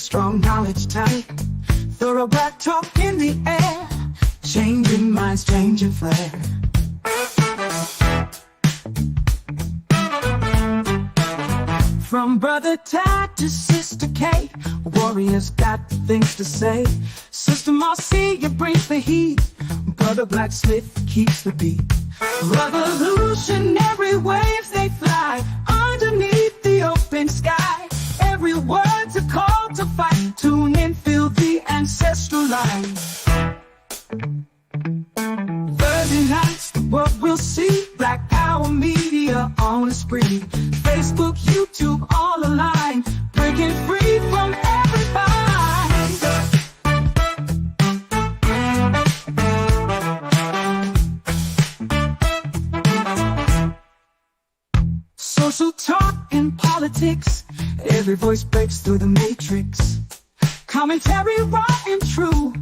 strong knowledge tight. Thorough black talk in the air, changing minds, changing flair. From Brother Tad to Sister K, warriors got things to say. Sister Marcia brings the heat, Brother Blacksmith keeps the beat. Revolutionary waves they fly underneath the open sky. Every word's a call to fight. Tune in, feel the ancestral line. Thursday nights, the world will see Black Power Media on the screen. Facebook, YouTube, all aligned, breaking free from every bind. Social talk and politics, every voice breaks through the matrix. Commentary raw and true,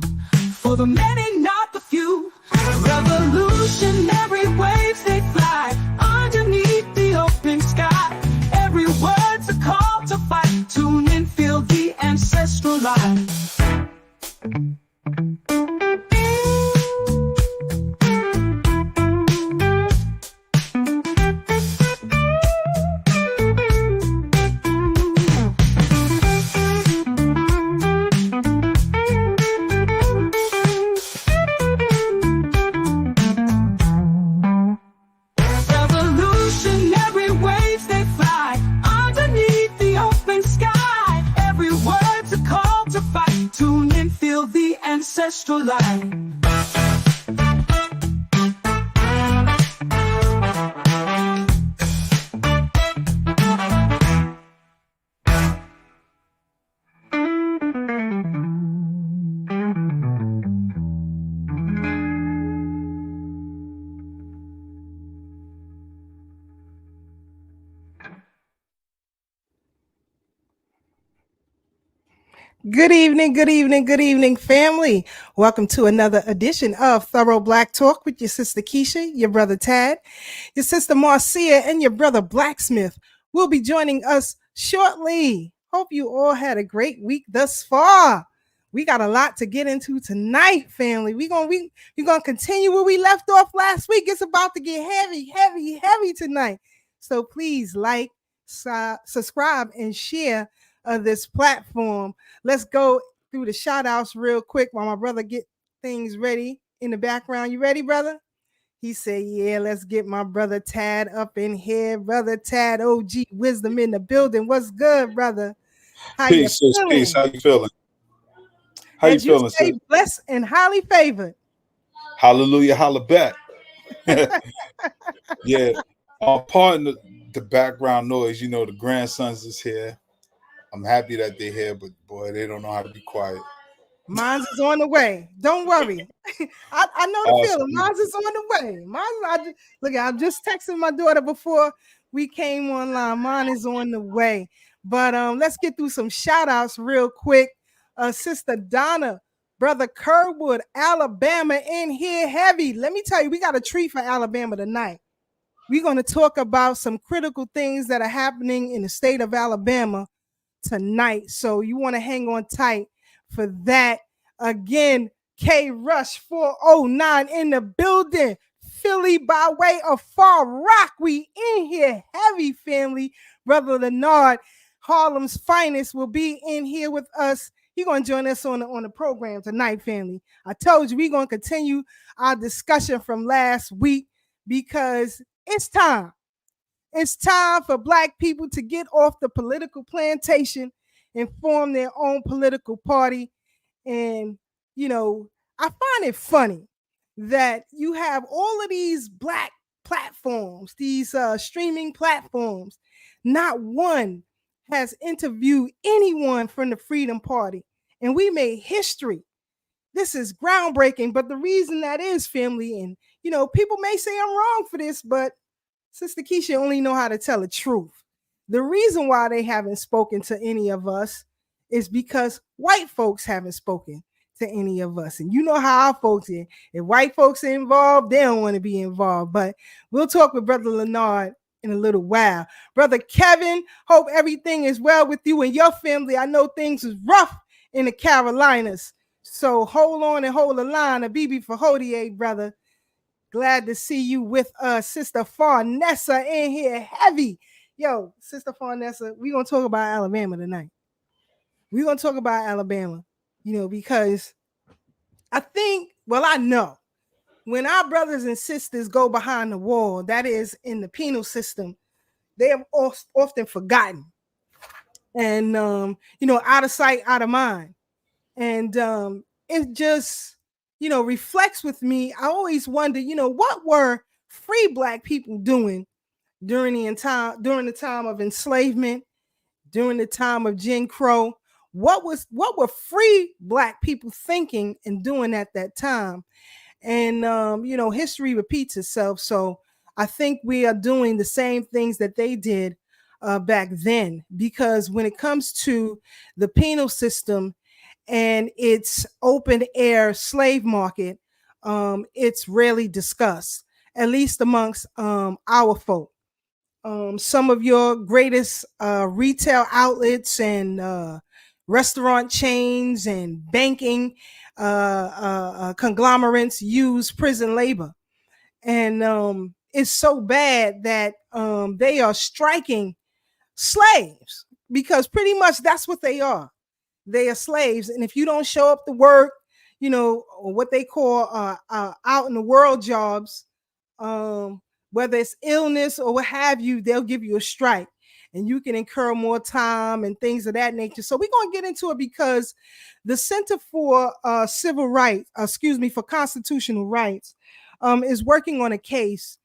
for the many, not the few. Revolutionary waves they fly underneath the open sky. Every word's a call to fight. Tune in, feel the ancestral line. Ancestral line. Good evening, good evening, good evening, family. Welcome to another edition of Thorough Black Talk with your sister Keisha, your brother Tad, your sister Marcia, and your brother Blacksmith will be joining us shortly. Hope you all had a great week thus far. We got a lot to get into tonight, family. We're gonna continue where we left off last week. It's about to get heavy tonight. So please like, subscribe, and share this platform. Let's go through the shout outs real quick while my brother get things ready in the background. You ready, brother? He said, yeah, let's get my brother Tad up in here. Brother Tad, OG wisdom in the building. What's good, brother? How peace, you feeling? Peace. How you feeling? How you feeling, sis? Blessed and highly favored. Hallelujah, holla back. Yeah, pardon the background noise. You know, the grandsons is here. I'm happy that they're here, but boy, they don't know how to be quiet. Mine's is on the way. Don't worry. I know the feeling. Mine's is on the way. Look, I just texted my daughter before we came online. Mine is on the way. But let's get through some shout outs real quick. Sister Donna, brother Kerwood, Alabama in here heavy. Let me tell you, we got a treat for Alabama tonight. We're going to talk about some critical things that are happening in the state of Alabama tonight. So you want to hang on tight for that. Again, K Rush 409 in the building. Philly by way of Far Rock. We in here heavy, family. Brother Leonard, Harlem's finest, will be in here with us. He's going to join us on the program tonight, family. I told you we're going to continue our discussion from last week because it's time. It's time for Black people to get off the political plantation and form their own political party. And, you know, I find it funny that you have all of these Black platforms, these streaming platforms. Not one has interviewed anyone from the Freedom Party. And we made history. This is groundbreaking. But the reason that is, family, and, you know, people may say I'm wrong for this, but Sister Keisha only know how to tell the truth. The reason why they haven't spoken to any of us is because white folks haven't spoken to any of us. And you know how our folks are. If white folks are involved, they don't want to be involved. But we'll talk with Brother Leonard in a little while. Brother Kevin, hope everything is well with you and your family. I know things is rough in the Carolinas. So hold on and hold the line. A BB for Hodier, brother. Glad to see you with us. Sister Farnessa in here heavy. Yo, Sister Farnessa, we're going to talk about Alabama tonight. We're going to talk about Alabama, because I think, I know when our brothers and sisters go behind the wall, that is in the penal system, they have often forgotten. And, out of sight, out of mind. And it just, reflects with me. I always wonder, what were free Black people doing during the time of enslavement, during the time of Jim Crow? What were free Black people thinking and doing at that time? And history repeats itself. So I think we are doing the same things that they did back then, because when it comes to the penal system and its open air slave market, it's rarely discussed, at least amongst our folk. Some of your greatest retail outlets and restaurant chains and banking conglomerates use prison labor. And it's so bad that they are striking slaves, because pretty much that's what they are. They are slaves. And if you don't show up to work, or what they call out in the world jobs, whether it's illness or what have you, they'll give you a strike and you can incur more time and things of that nature. So we're going to get into it, because the Center for Civil Rights, for Constitutional Rights, is working on a case.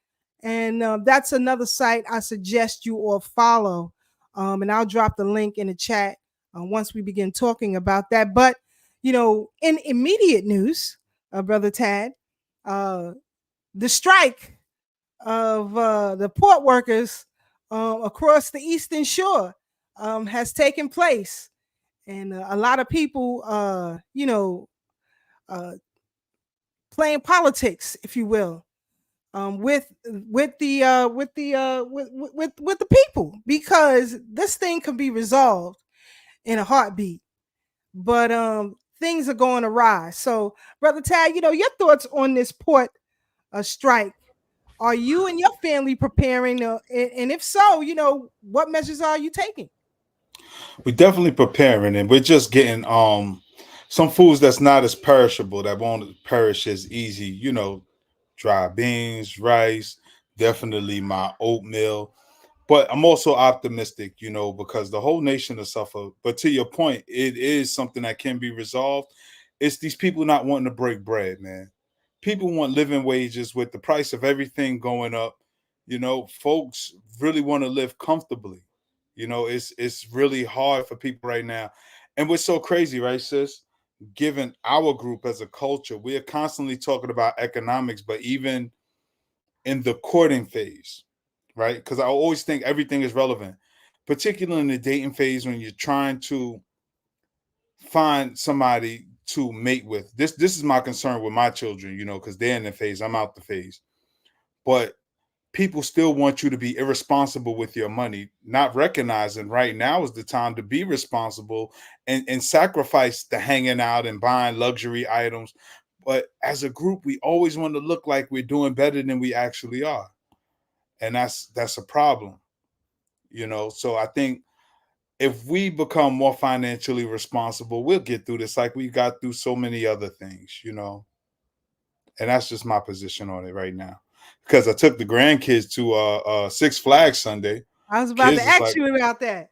And that's another site I suggest you all follow. And I'll drop the link in the chat once we begin talking about that. But, in immediate news, Brother Tad, the strike of the port workers across the Eastern Shore has taken place. And a lot of people, playing politics, if you will, with the people, because this thing can be resolved in a heartbeat. But things are going awry. So, Brother Tad, your thoughts on this port strike. Are you and your family preparing? And if so, what measures are you taking? We're definitely preparing, and we're just getting some foods that's not as perishable, that won't perish as easy. Dry beans, rice, definitely my oatmeal. But I'm also optimistic, because the whole nation will suffer. But to your point, it is something that can be resolved. It's these people not wanting to break bread, man. People want living wages with the price of everything going up. Folks really want to live comfortably. It's really hard for people right now. And what's so crazy, right, sis? Given our group as a culture, we are constantly talking about economics, but even in the courting phase, right? Because I always think everything is relevant, particularly in the dating phase when you're trying to find somebody to mate with. This is my concern with my children, because they're in the phase, I'm out the phase. But people still want you to be irresponsible with your money, not recognizing right now is the time to be responsible and sacrifice the hanging out and buying luxury items. But as a group, we always want to look like we're doing better than we actually are. And that's a problem, So I think if we become more financially responsible, we'll get through this like we got through so many other things, And that's just my position on it right now. Because I took the grandkids to Six Flags Sunday. I was about to ask you about that.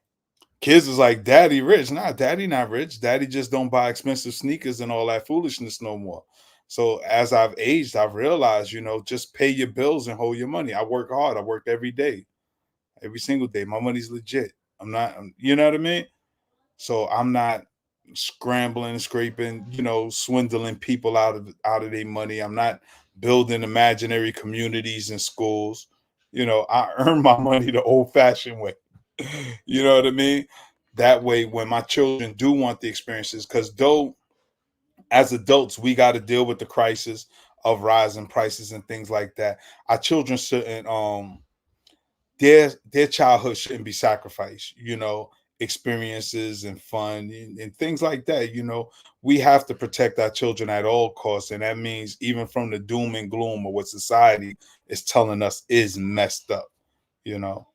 Kids is like, Daddy rich. Nah, Daddy not rich. Daddy just don't buy expensive sneakers and all that foolishness no more. So as I've aged, I've realized, just pay your bills and hold your money. I work hard. I work every day, every single day. My money's legit. I'm not, you know what I mean? So I'm not scrambling, scraping, swindling people out of their money. I'm not building imaginary communities and schools. I earn my money the old-fashioned way. You know what I mean? That way, when my children do want the experiences, because though as adults we got to deal with the crisis of rising prices and things like that, our children shouldn't their childhood shouldn't be sacrificed, you know, experiences and fun and things like that. You know, we have to protect our children at all costs, and that means even from the doom and gloom of what society is telling us is messed up, you know.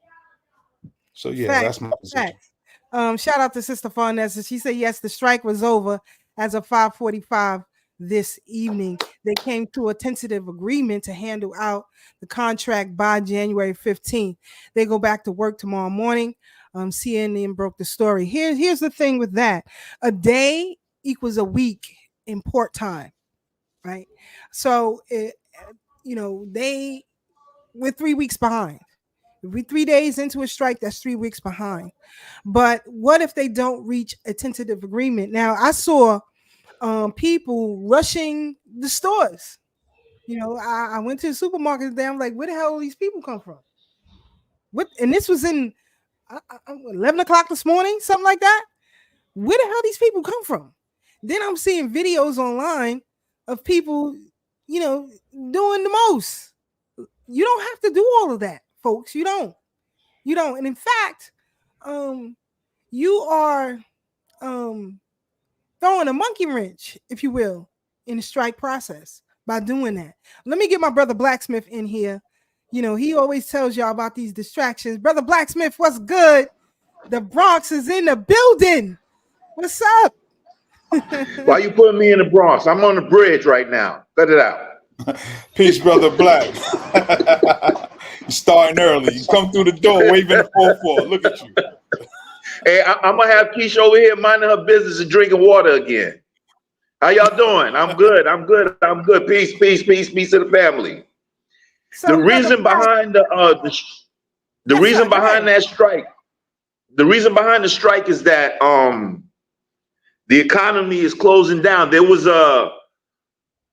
So yeah, Facts, that's my position. facts. Shout out to Sister Farnessa. She said yes, the strike was over as of 5:45 this evening. They came to a tentative agreement to handle out the contract by January 15th. They go back to work tomorrow morning. CNN broke the story. Here's the thing with that: a day equals a week in port time, right? So we're 3 weeks behind. If we're 3 days into a strike, that's 3 weeks behind. But what if they don't reach a tentative agreement? Now, I saw people rushing the stores. You know, I went to the supermarket today. I'm like, where the hell all these people come from? What? And this was in 11 o'clock this morning, something like that. Where the hell these people come from? Then I'm seeing videos online of people, you know, doing the most. You don't have to do all of that, folks. You don't. And in fact, you are throwing a monkey wrench, if you will, in the strike process by doing that. Let me get my brother Blacksmith in here. You know, he always tells y'all about these distractions. Brother Blacksmith, what's good? The Bronx is in the building. What's up? Why you putting me in the Bronx? I'm on the bridge right now. Cut it out. Peace, brother Black. You're starting early. You come through the door waving the 4-4. Look at you. Hey, I'm gonna have Keisha over here minding her business and drinking water again. How y'all doing? I'm good. Peace to the family. So The reason behind the reason behind that strike, the reason behind the strike is that the economy is closing down. There was a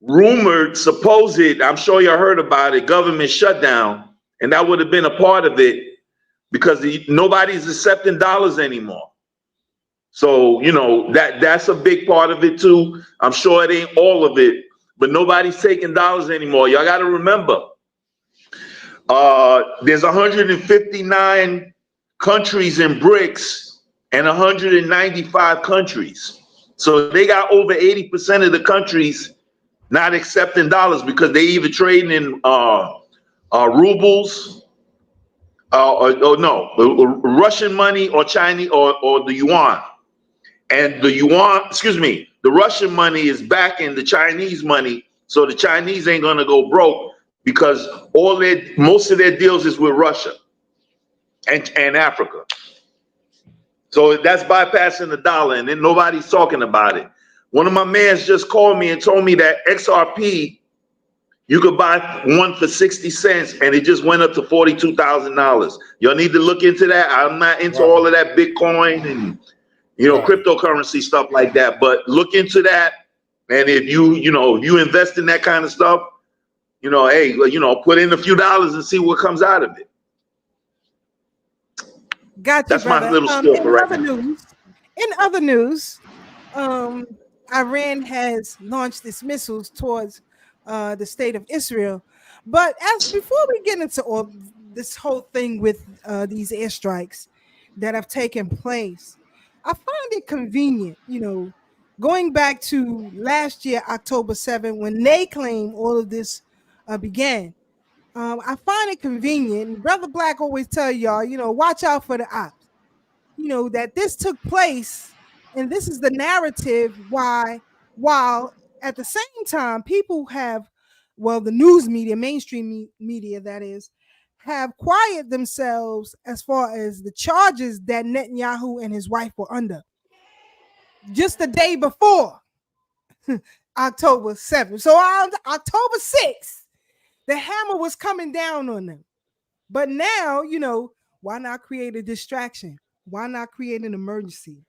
rumored, supposed, I'm sure y'all heard about it, government shutdown, and that would have been a part of it because nobody's accepting dollars anymore. So, you know, that's a big part of it too. I'm sure it ain't all of it, but nobody's taking dollars anymore. Y'all got to remember, there's 159 countries in BRICS and 195 countries. So they got over 80% of the countries not accepting dollars because they either trading in rubles, Russian money or Chinese or the yuan. And the yuan, the Russian money is backing the Chinese money, so the Chinese ain't gonna go broke because most of their deals is with Russia and Africa. So that's bypassing the dollar, and then nobody's talking about it. One of my mans just called me and told me that XRP, you could buy one for 60 cents, and it just went up to $42,000. Y'all need to look into that. I'm not into all of that Bitcoin and cryptocurrency stuff like that, but look into that. And if you invest in that kind of stuff, put in a few dollars and see what comes out of it. Got you, That's brother. my little skill for right now. In other news, Iran has launched its missiles towards the state of Israel. But before we get into all this whole thing with these airstrikes that have taken place, I find it convenient, going back to last year, October 7th, when they claim all of this began. I find it convenient, and Brother Black always tell y'all, watch out for the ops. That this took place, and this is the narrative while at the same time people have, the news media, mainstream media that is, have quieted themselves as far as the charges that Netanyahu and his wife were under. Just the day before, October 7th. So on October 6th, the hammer was coming down on them. But now, why not create a distraction? Why not create an emergency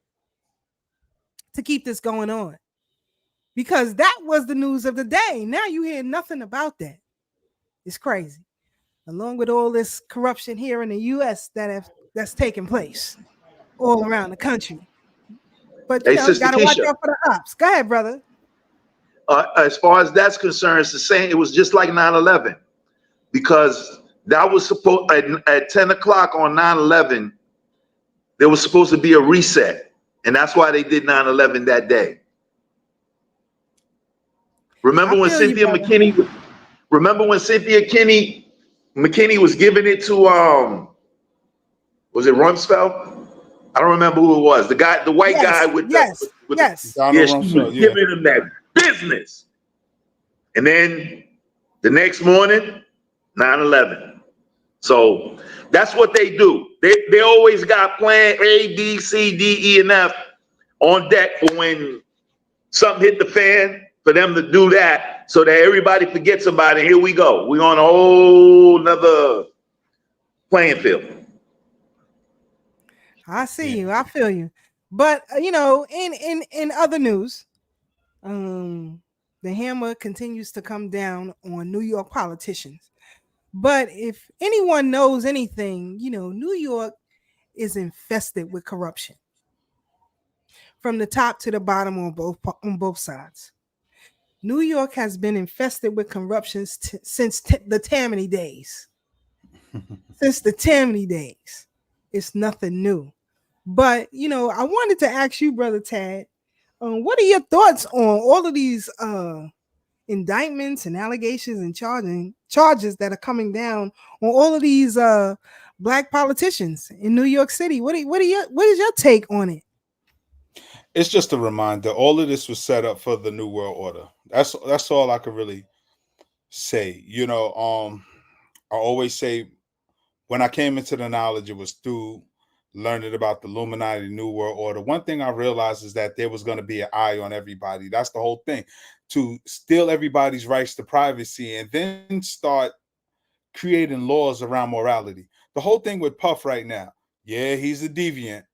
to keep this going on? Because that was the news of the day. Now you hear nothing about that. It's crazy. Along with all this corruption here in the U.S. that's taking place all around the country. But you gotta watch out for the ops. Go ahead, brother. As far as that's concerned, it's the same. It was just like 9/11, because That was supposed at 10 o'clock on 9/11. There was supposed to be a reset, and that's why they did 9/11 that day. Remember I when feel you, Cynthia brother. McKinney? Remember when Cynthia McKinney was giving it to was it Rumsfeld? I don't remember who it was. The guy, the white guy Yes, with the yes, with the, yes. yeah, Donald she was Rumsfeld, yeah. giving him that business. And then the next morning, 9/11. So that's what they do. They always got plan A, B, C, D, E, and F on deck for when something hit the fan, for them to do that so that everybody forgets about it. Here we go. We're on a whole nother playing field. I see Yeah. you. I feel you. But in other news, the hammer continues to come down on New York politicians. But if anyone knows anything, New York is infested with corruption from the top to the bottom on both sides. New York has been infested with corruption since the Tammany days. Since the Tammany days, it's nothing new. But I wanted to ask you, brother Tad, what are your thoughts on all of these indictments and allegations and charges that are coming down on all of these black politicians in New York City? What is your take on it? It's just a reminder. All of this was set up for the New World Order. That's all I could really say. I always say when I came into the knowledge, it was through learning about the Illuminati New World Order. One thing I realized is that there was going to be an eye on everybody. That's the whole thing, to steal everybody's rights to privacy and then start creating laws around morality. The whole thing with Puff right now, yeah, he's a deviant.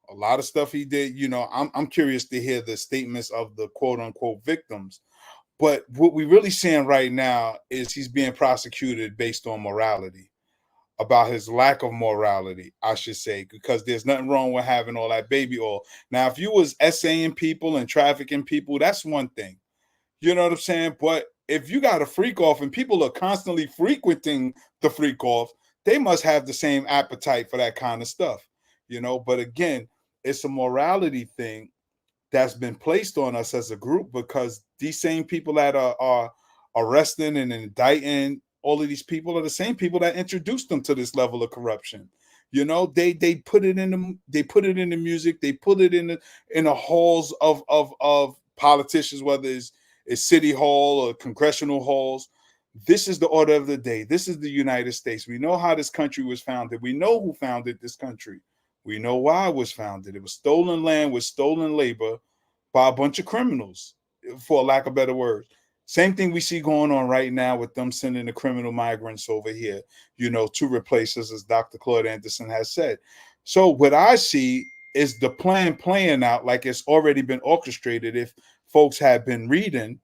A lot of stuff he did, I'm curious to hear the statements of the quote unquote victims. But what we're really seeing right now is he's being prosecuted based on morality, about his lack of morality, I should say, because there's nothing wrong with having all that baby oil. Now, if you was essaying people and trafficking people, that's one thing. You know what I'm saying? But if you got a freak off and people are constantly frequenting the freak off, they must have the same appetite for that kind of stuff, But again, it's a morality thing that's been placed on us as a group, because these same people that are arresting and indicting all of these people are the same people that introduced them to this level of corruption. They put it in the music, they put it in the halls of politicians, whether it's city hall or congressional halls. This is the order of the day. This is the United States. We know how this country was founded. We know who founded this country. We know why it was founded. It was stolen land with stolen labor by a bunch of criminals, for lack of better words. Same thing we see going on right now with them sending the criminal migrants over here, to replace us, as Dr. Claude Anderson has said. So what I see is the plan playing out like it's already been orchestrated. If folks have been reading,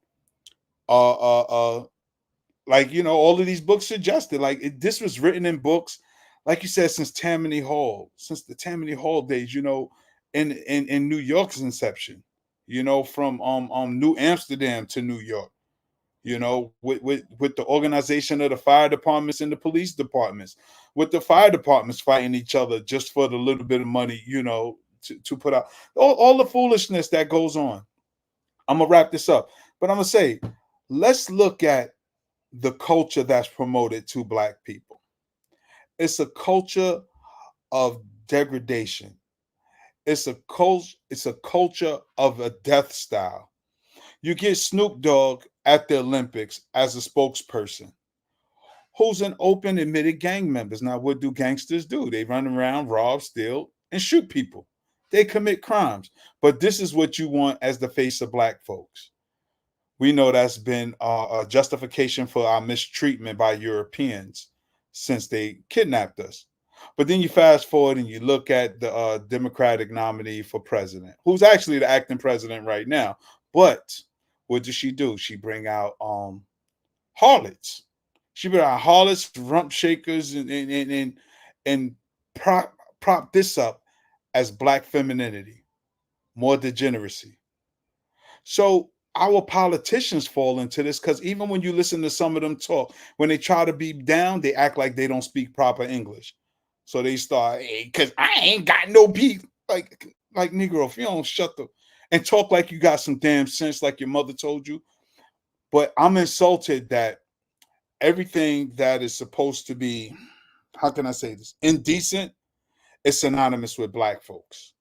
all of these books suggested, this was written in books, like you said, since the Tammany Hall days, in New York's inception, from New Amsterdam to New York, with the organization of the fire departments and the police departments, with the fire departments fighting each other just for the little bit of money, to put out all the foolishness that goes on. I'm gonna wrap this up, but I'm gonna say, let's look at the culture that's promoted to black people. It's a culture of degradation. It's a culture of a death style. You get Snoop Dogg at the Olympics as a spokesperson, who's an open admitted gang member. Now, what do gangsters do? They run around, rob, steal, and shoot people. They commit crimes. But this is what you want as the face of black folks. We know that's been a justification for our mistreatment by Europeans since they kidnapped us. But then you fast forward and you look at the Democratic nominee for president, who's actually the acting president right now. But what does she do? She bring out harlots. She bring out harlots, rump shakers, and prop this up as black femininity, more degeneracy. So our politicians fall into this, because even when you listen to some of them talk, when they try to be down, they act like they don't speak proper English. So they start, hey, because I ain't got no beef. Like Negro, if you don't shut the and talk like you got some damn sense, like your mother told you. But I'm insulted that everything that is supposed to be, how can I say this, indecent, is synonymous with black folks.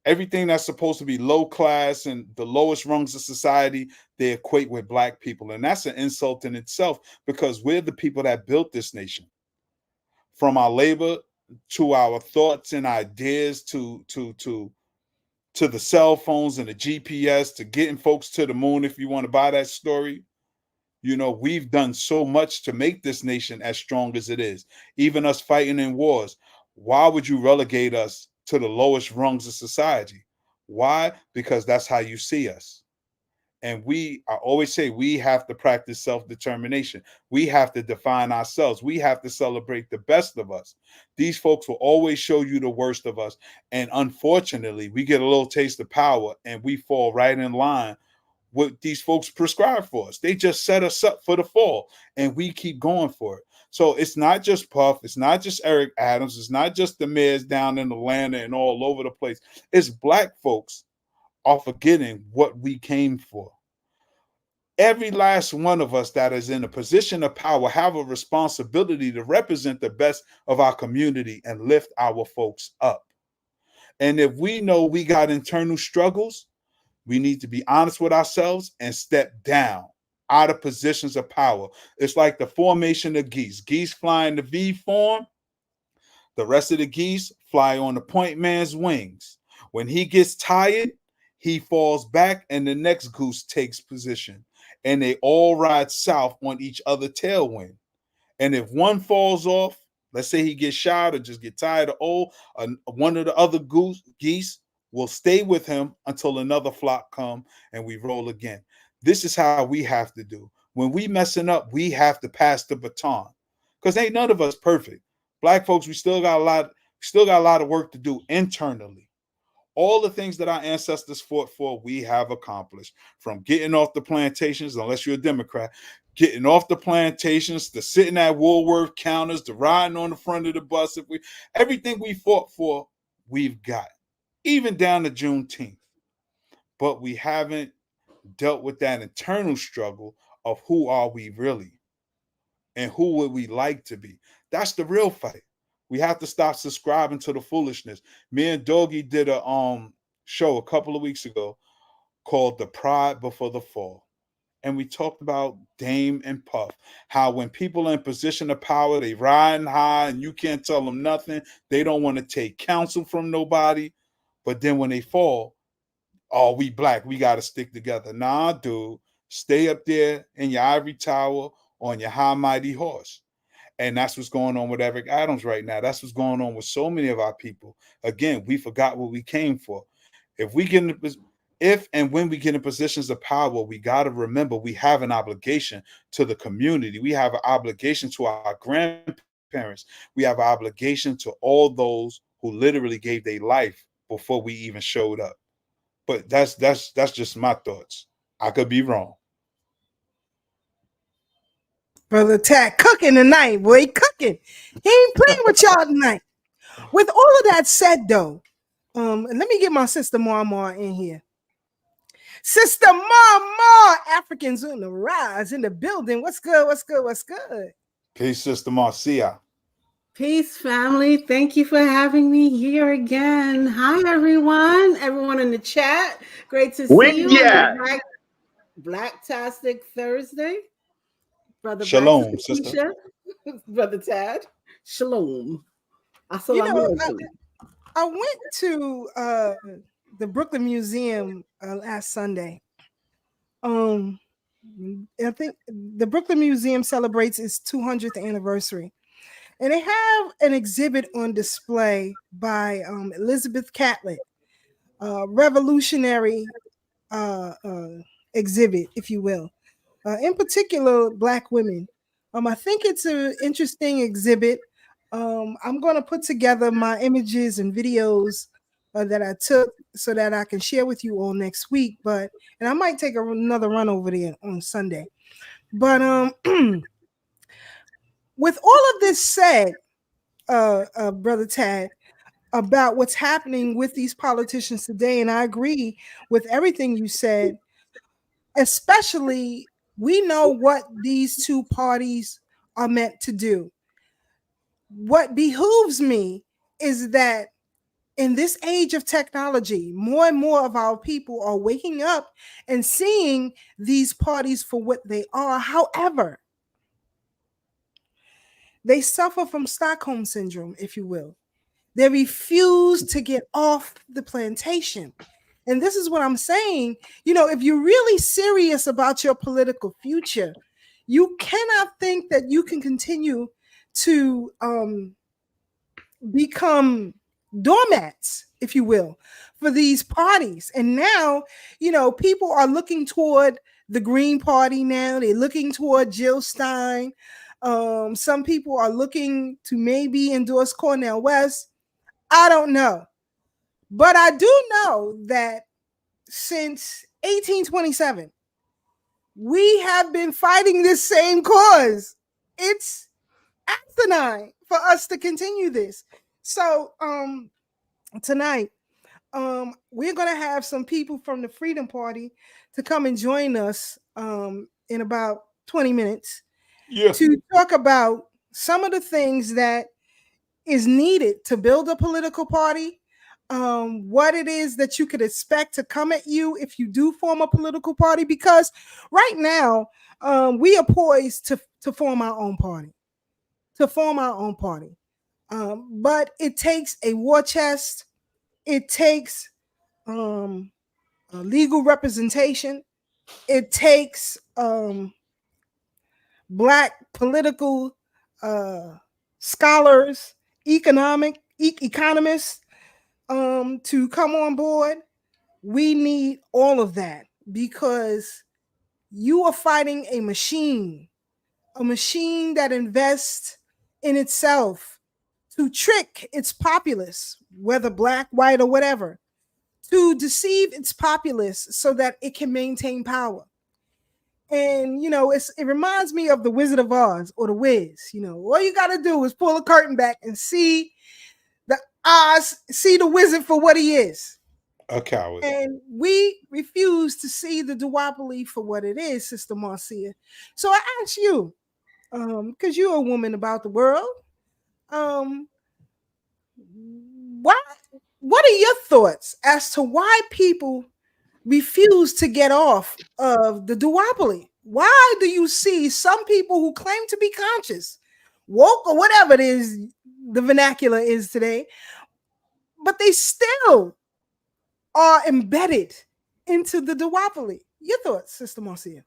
Everything that's supposed to be low class and the lowest rungs of society, they equate with black people. And that's an insult in itself, because we're the people that built this nation. From our labor to our thoughts and ideas to the cell phones and the GPS to getting folks to the moon, if you want to buy that story. You know, we've done so much to make this nation as strong as it is. Even us fighting in wars. Why would you relegate us to the lowest rungs of society? Why? Because that's how you see us. And I always say, we have to practice self-determination. We have to define ourselves. We have to celebrate the best of us. These folks will always show you the worst of us. And unfortunately, we get a little taste of power and we fall right in line what these folks prescribe for us. They just set us up for the fall and we keep going for it. So it's not just Puff. It's not just Eric Adams. It's not just the mayors down in Atlanta and all over the place. It's black folks are forgetting what we came for. Every last one of us that is in a position of power have a responsibility to represent the best of our community and lift our folks up. And if we know we got internal struggles, we need to be honest with ourselves and step down out of positions of power. It's like the formation of geese. Geese fly in the V form. The rest of the geese fly on the point man's wings. When he gets tired, he falls back and the next goose takes position. And they all ride south on each other's tailwind. And if one falls off, let's say he gets shot or just get tired or old, one of the other geese will stay with him until another flock come and we roll again. This is how we have to do. When we messing up, we have to pass the baton, because ain't none of us perfect. Black folks, we still got a lot of work to do internally. All the things that our ancestors fought for, we have accomplished. From getting off the plantations, unless you're a Democrat, getting off the plantations, to sitting at Woolworth counters, to riding on the front of the bus. Everything we fought for, we've got, even down to Juneteenth. But we haven't dealt with that internal struggle of who are we really and who would we like to be. That's the real fight. We have to stop subscribing to the foolishness. Me and Doggy did a show a couple of weeks ago called The Pride Before the Fall. And we talked about Dame and Puff, how when people are in position of power, they riding high and you can't tell them nothing. They don't want to take counsel from nobody. But then when they fall, oh, we black, we got to stick together. Nah, dude, stay up there in your ivory tower on your high mighty horse. And that's what's going on with Eric Adams right now. That's what's going on with so many of our people. Again, we forgot what we came for. If and when we get in positions of power, we got to remember we have an obligation to the community. We have an obligation to our grandparents. We have an obligation to all those who literally gave their life before we even showed up. But that's just my thoughts. I could be wrong. Brother Tad cooking tonight, boy. Cooking. He ain't playing with y'all tonight. With all of that said, though, let me get my sister Mama in here. Sister Mama, Africans on the rise in the building. What's good? What's good? What's good? Peace, Sister Marcia. Peace, family. Thank you for having me here again. Hi, everyone. Everyone in the chat. Great to see you on Blacktastic Thursday. Brother Shalom, sister. Brother Tad. Shalom. You know, I went to the Brooklyn Museum last Sunday. I think the Brooklyn Museum celebrates its 200th anniversary. And they have an exhibit on display by Elizabeth Catlett, revolutionary exhibit, if you will. In particular, Black women. I think it's an interesting exhibit. I'm going to put together my images and videos that I took so that I can share with you all next week. And I might take another run over there on Sunday. But with all of this said, Brother Tad, about what's happening with these politicians today, and I agree with everything you said, especially we know what these two parties are meant to do. What behooves me is that in this age of technology, more and more of our people are waking up and seeing these parties for what they are. However, they suffer from Stockholm syndrome, if you will. They refuse to get off the plantation. And this is what I'm saying. You know, if you're really serious about your political future, you cannot think that you can continue to become doormats, if you will, for these parties. And now, you know, people are looking toward the Green Party now. They're looking toward Jill Stein. Some people are looking to maybe endorse Cornel West. I don't know. But I do know that since 1827, we have been fighting this same cause. It's asinine for us to continue this. So tonight, we're going to have some people from the Freedom Party to come and join us in about 20 minutes to talk about some of the things that is needed to build a political party, what it is that you could expect to come at you if you do form a political party, because right now we are poised to form our own party, but it takes a war chest, it takes a legal representation, it takes Black political scholars, economists to come on board. We need all of that because you are fighting a machine that invests in itself to trick its populace, whether Black, white, or whatever, to deceive its populace so that it can maintain power. And, you know, it reminds me of the Wizard of Oz or the Wiz. You know, all you got to do is pull a curtain back and see the Oz, see the wizard for what he is. A coward. And we refuse to see the duopoly for what it is, Sister Marcia. So I ask you, because you're a woman about the world, what are your thoughts as to why people refuse to get off of the duopoly? Why do you see some people who claim to be conscious, woke, or whatever it is the vernacular is today, but they still are embedded into the duopoly? Your thoughts, Sister Marcia?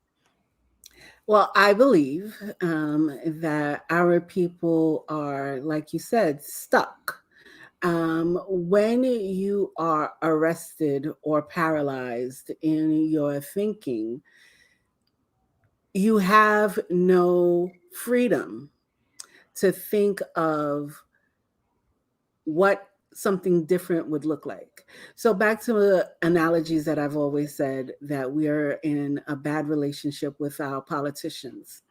Well, I believe that our people are, like you said, stuck. When you are arrested or paralyzed in your thinking, you have no freedom to think of what something different would look like. So back to the analogies that I've always said, that we are in a bad relationship with our politicians.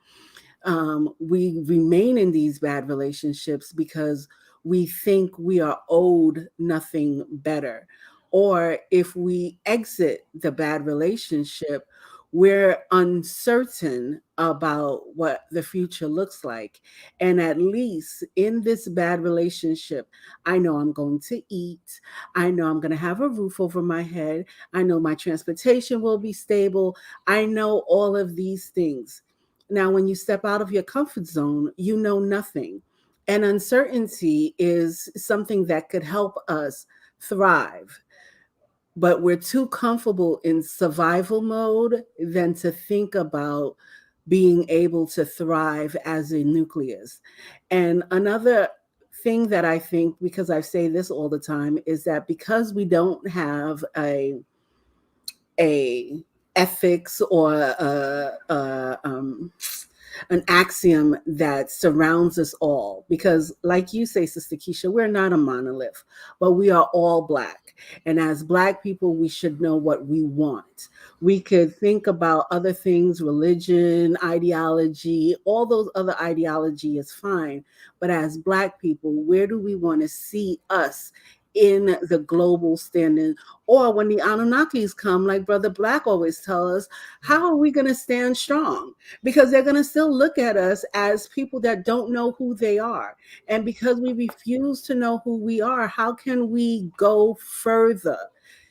We remain in these bad relationships because we think we are owed nothing better. Or if we exit the bad relationship, we're uncertain about what the future looks like. And at least in this bad relationship, I know I'm going to eat. I know I'm going to have a roof over my head. I know my transportation will be stable. I know all of these things. Now, when you step out of your comfort zone, you know nothing. And uncertainty is something that could help us thrive. But we're too comfortable in survival mode than to think about being able to thrive as a nucleus. And another thing that I think, because I say this all the time, is that because we don't have a ethics or an axiom that surrounds us all. Because, like you say, Sister Keisha, we're not a monolith, but we are all Black. And as Black people, we should know what we want. We could think about other things, religion, ideology, all those other ideology is fine. But as Black people, where do we want to see us in the global standing? Or when the Anunnakis come, like Brother Black always tell us, how are we going to stand strong? Because they're going to still look at us as people that don't know who they are. And because we refuse to know who we are, how can we go further?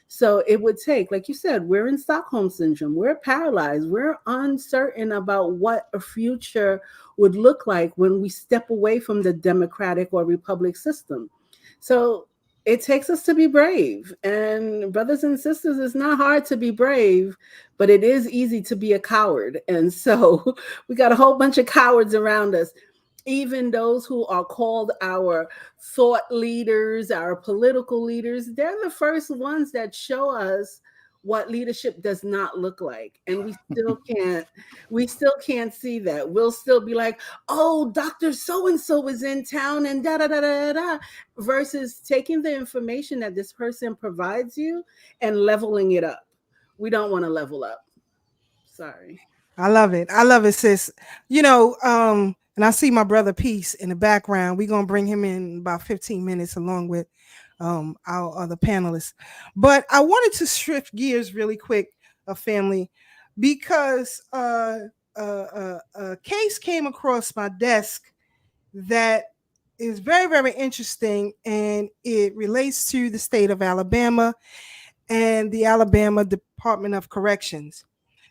So it would take, like you said, we're in Stockholm syndrome. We're paralyzed. We're uncertain about what a future would look like when we step away from the democratic or republic system. So it takes us to be brave. And brothers and sisters, it's not hard to be brave, but it is easy to be a coward. And so we got a whole bunch of cowards around us. Even those who are called our thought leaders, our political leaders, they're the first ones that show us what leadership does not look like. And we still can't see that. We'll still be like, oh, Dr. So-and-so is in town and da da da da da, versus taking the information that this person provides you and leveling it up. We don't want to level up. Sorry. I love it. I love it, sis. You know, and I see my brother Peace in the background. We're gonna bring him in about 15 minutes along with our other panelists. But I wanted to shift gears really quick, family, because a case came across my desk that is very, very interesting, and it relates to the state of Alabama and the Alabama Department of Corrections.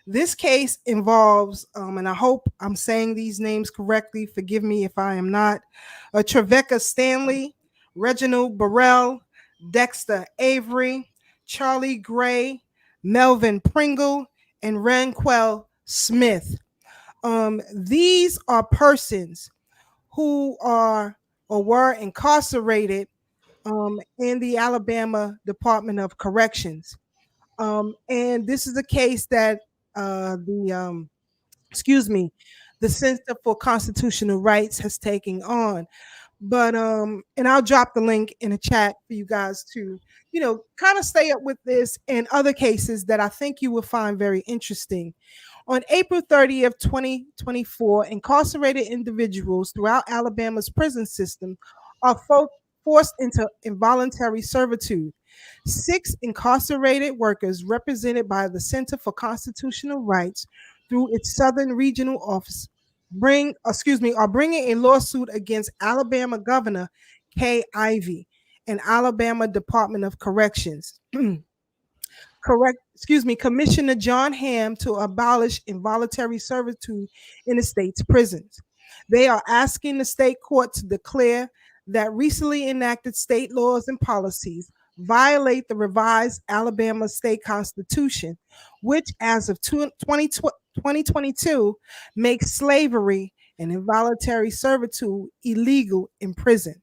This case involves, and I hope I'm saying these names correctly, forgive me if I am not, Trevecca Stanley, Reginald Burrell, Dexter Avery, Charlie Gray, Melvin Pringle, and Ranquel Smith. These are persons who are or were incarcerated in the Alabama Department of Corrections. And this is a case that the Center for Constitutional Rights has taken on. But and I'll drop the link in the chat for you guys to, kind of stay up with this and other cases that I think you will find very interesting. On April 30th, 2024, incarcerated individuals throughout Alabama's prison system are forced into involuntary servitude. 6 incarcerated workers represented by the Center for Constitutional Rights through its Southern Regional Office are bringing a lawsuit against Alabama Governor Kay Ivey and Alabama Department of Corrections. Commissioner John Hamm to abolish involuntary servitude in the state's prisons. They are asking the state court to declare that recently enacted state laws and policies violate the revised Alabama state constitution, which as of 2022 makes slavery and involuntary servitude illegal in prison.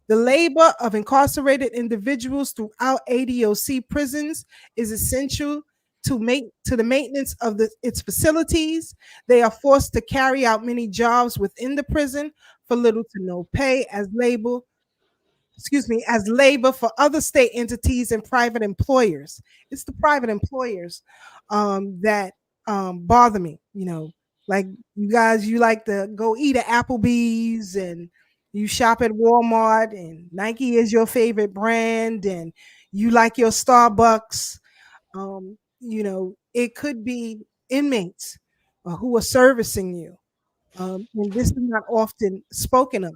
The labor of incarcerated individuals throughout ADOC prisons is essential to the maintenance of its facilities. They are forced to carry out many jobs within the prison for little to no pay as labor for other state entities and private employers. It's the private employers that bother me. Like you guys, you like to go eat at Applebee's and you shop at Walmart and Nike is your favorite brand and you like your Starbucks. It could be inmates who are servicing you. And this is not often spoken of.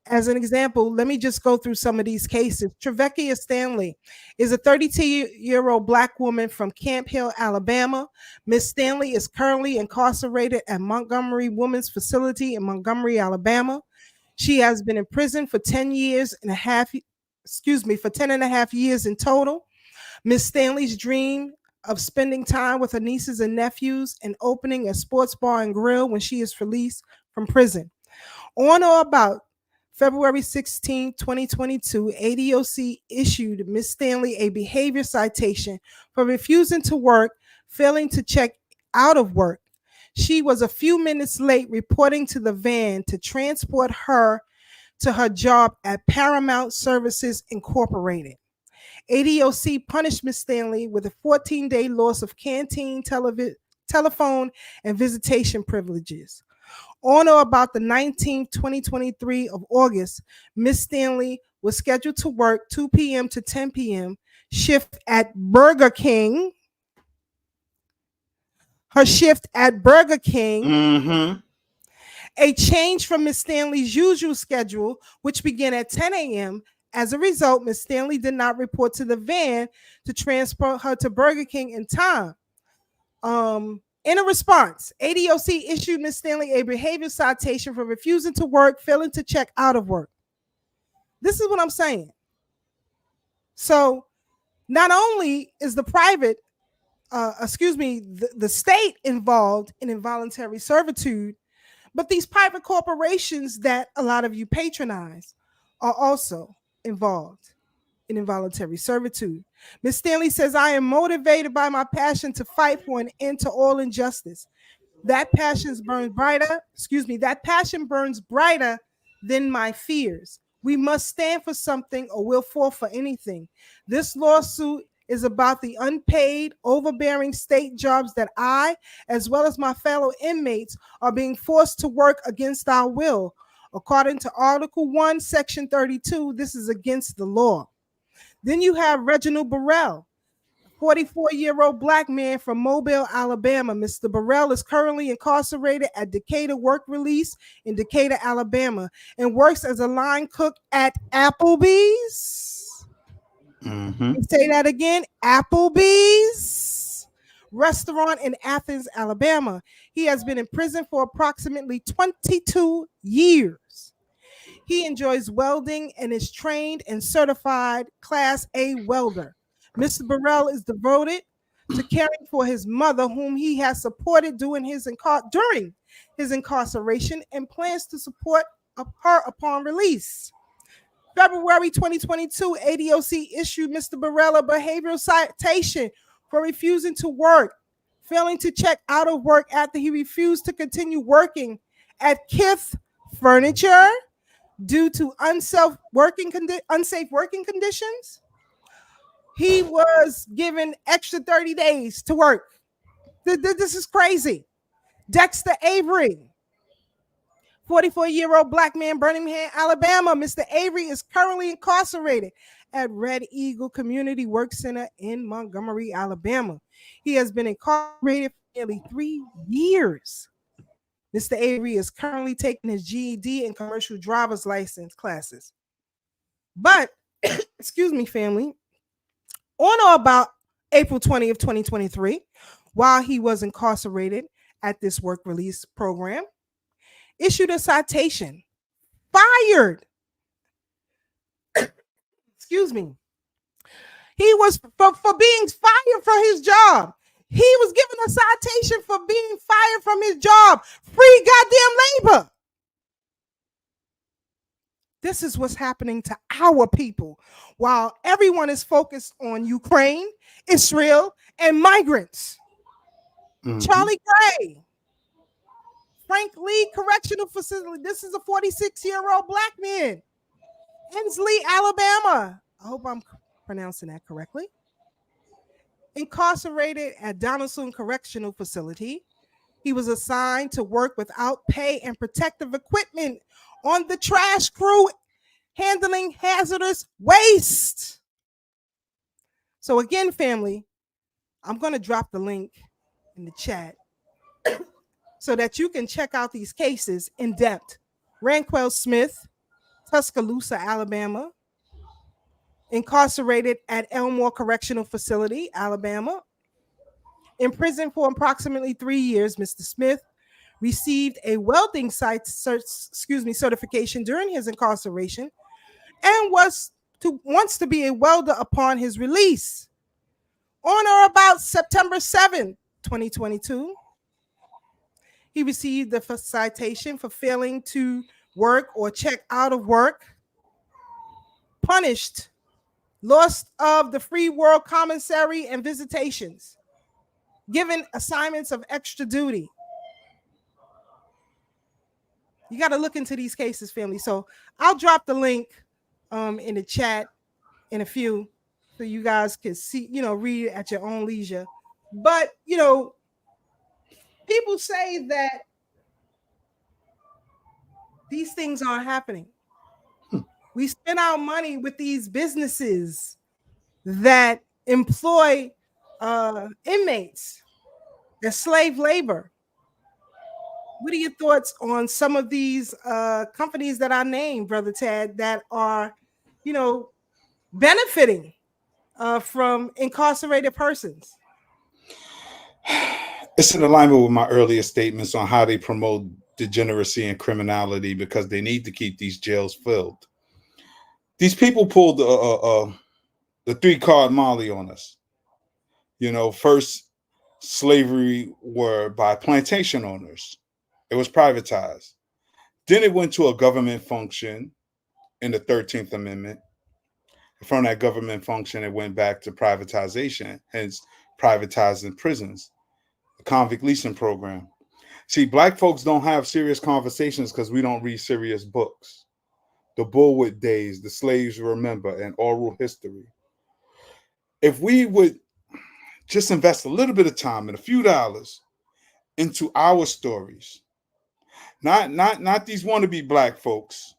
As an example, let me just go through some of these cases. Trevecca Stanley is a 32-year-old Black woman from Camp Hill, Alabama. Ms. Stanley is currently incarcerated at Montgomery Women's Facility in Montgomery, Alabama. She has been in prison for 10 and a half years in total. Ms. Stanley's dream of spending time with her nieces and nephews and opening a sports bar and grill when she is released from prison. On or about February 16, 2022, ADOC issued Ms. Stanley a behavior citation for refusing to work, failing to check out of work. She was a few minutes late reporting to the van to transport her to her job at Paramount Services Incorporated. ADOC punished Ms. Stanley with a 14-day loss of canteen, telephone, and visitation privileges. On or about the 19th, 2023 of August, Ms. Stanley was scheduled to work 2 p.m. to 10 p.m. shift at Burger King. Her shift at Burger King. Mm-hmm. A change from Ms. Stanley's usual schedule, which began at 10 a.m. As a result, Ms. Stanley did not report to the van to transport her to Burger King in time. In a response, ADOC issued Ms. Stanley a behavior citation for refusing to work, failing to check out of work. This is what I'm saying. So not only is the the state involved in involuntary servitude, but these private corporations that a lot of you patronize are also involved in involuntary servitude. Ms. Stanley says, I am motivated by my passion to fight for an end to all injustice. That passion burns brighter than my fears. We must stand for something or we'll fall for anything. This lawsuit is about the unpaid, overbearing state jobs that I, as well as my fellow inmates, are being forced to work against our will. According to Article 1, Section 32, this is against the law. Then you have Reginald Burrell, a 44-year-old black man from Mobile, Alabama. Mr. Burrell is currently incarcerated at Decatur Work Release in Decatur, Alabama, and works as a line cook at Applebee's. Mm-hmm. Say that again, Applebee's restaurant in Athens, Alabama. He has been in prison for approximately 22 years. He enjoys welding and is trained and certified Class A welder. Mr. Burrell is devoted to caring for his mother, whom he has supported during his incarceration, and plans to support her upon release. February 2022, ADOC issued Mr. Burrell a behavioral citation for refusing to work, failing to check out of work after he refused to continue working at Kith Furniture due to unsafe working conditions. He was given extra 30 days to work. This is crazy. Dexter Avery, 44-year-old black man, Birmingham, Alabama. Mr. Avery is currently incarcerated at Red Eagle Community Work Center in Montgomery, Alabama. He has been incarcerated for nearly 3 years. Mr. Avery is currently taking his GED and commercial driver's license classes. But, excuse me, family, on or about April 20th, 2023, while he was incarcerated at this work release program, issued a citation, fired. Excuse me. He was for being fired from his job. He was given a citation for being fired from his job. Free goddamn labor. This is what's happening to our people while everyone is focused on Ukraine, Israel, and migrants. Mm-hmm. Charlie Gray, Frank Lee Correctional Facility. This is a 46-year-old black man. Hensley, Alabama. I hope I'm pronouncing that correctly. Incarcerated at Donaldson Correctional Facility. He was assigned to work without pay and protective equipment on the trash crew handling hazardous waste. So again, family, I'm going to drop the link in the chat so that you can check out these cases in depth. Ranquel Smith, Tuscaloosa, Alabama, incarcerated at Elmore Correctional Facility, Alabama. In prison for approximately 3 years, Mr. Smith received a welding certification during his incarceration and wants to be a welder upon his release. On or about September 7, 2022, he received the citation for failing to work or check out of work, punished, loss of the free world commissary and visitations, given assignments of extra duty. You got to look into these cases, family. So I'll drop the link in the chat in a few so you guys can see, read at your own leisure. But, people say that these things aren't happening. We spend our money with these businesses that employ inmates as slave labor. What are your thoughts on some of these companies that I named, Brother Tad, that are, benefiting from incarcerated persons? It's in alignment with my earlier statements on how they promote degeneracy and criminality because they need to keep these jails filled. These people pulled the 3-card Molly on us. First slavery were by plantation owners. It was privatized. Then it went to a government function in the 13th Amendment. From that government function, it went back to privatization, hence privatizing prisons, the convict leasing program. See, Black folks don't have serious conversations because we don't read serious books. The Bullwood Days, The Slaves Remember, and Oral History. If we would just invest a little bit of time and a few dollars into our stories, not these wannabe Black folks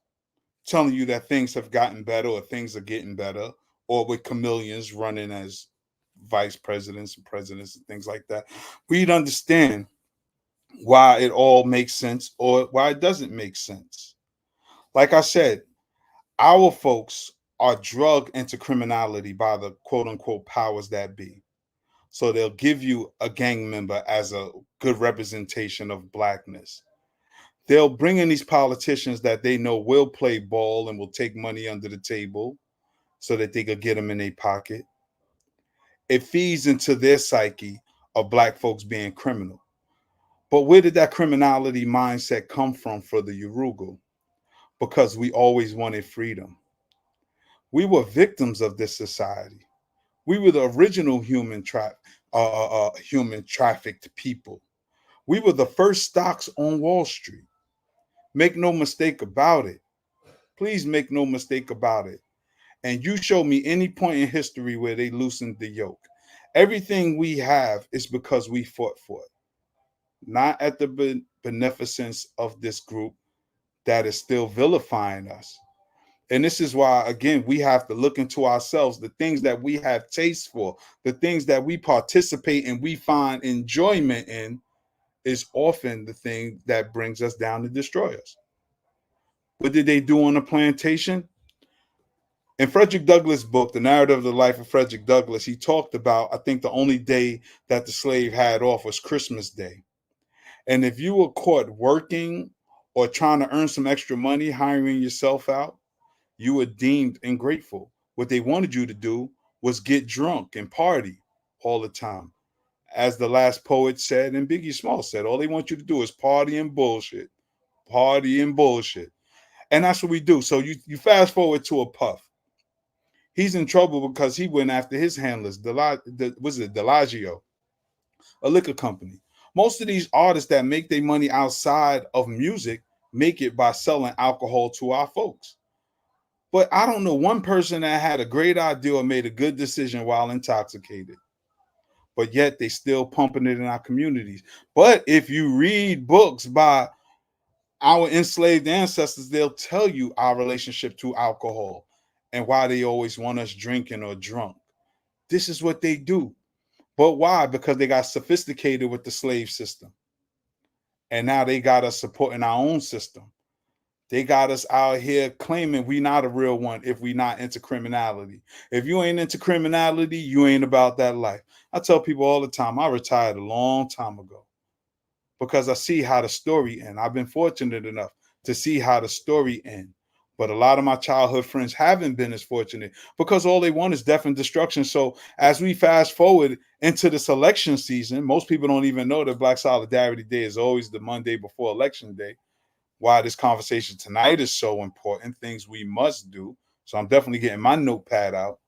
telling you that things have gotten better or things are getting better, or with chameleons running as vice presidents and presidents and things like that, we'd understand why it all makes sense or why it doesn't make sense. Like I said, our folks are drugged into criminality by the quote unquote powers that be. So they'll give you a gang member as a good representation of Blackness. They'll bring in these politicians that they know will play ball and will take money under the table so that they could get them in their pocket. It feeds into their psyche of Black folks being criminal. But where did that criminality mindset come from for the Yoruba? Because we always wanted freedom. We were victims of this society. We were the original human trafficked people. We were the first stocks on Wall Street. Make no mistake about it. Please make no mistake about it. And you show me any point in history where they loosened the yoke. Everything we have is because we fought for it. Not at the beneficence of this group that is still vilifying us. And this is why, again, we have to look into ourselves, the things that we have taste for, the things that we participate and we find enjoyment in is often the thing that brings us down to destroy us. What did they do on the plantation? In Frederick Douglass' book, The Narrative of the Life of Frederick Douglass, he talked about, I think the only day that the slave had off was Christmas Day. And if you were caught working or trying to earn some extra money, hiring yourself out, you were deemed ungrateful. What they wanted you to do was get drunk and party all the time. As the last poet said, and Biggie Smalls said, all they want you to do is party and bullshit. Party and bullshit. And that's what we do. So you fast forward to a Puff. He's in trouble because he went after his handlers, Delagio, a liquor company. Most of these artists that make their money outside of music make it by selling alcohol to our folks. But I don't know one person that had a great idea or made a good decision while intoxicated. But yet they still pumping it in our communities. But if you read books by our enslaved ancestors, they'll tell you our relationship to alcohol and why they always want us drinking or drunk. This is what they do. But why? Because they got sophisticated with the slave system. And now they got us supporting our own system. They got us out here claiming we not a real one if we not into criminality. If you ain't into criminality, you ain't about that life. I tell people all the time, I retired a long time ago because I see how the story ends. I've been fortunate enough to see how the story ends. But a lot of my childhood friends haven't been as fortunate because all they want is death and destruction. So as we fast forward into this election season, most people don't even know that Black Solidarity Day is always the Monday before Election Day. Why this conversation tonight is so important, things we must do. So I'm definitely getting my notepad out.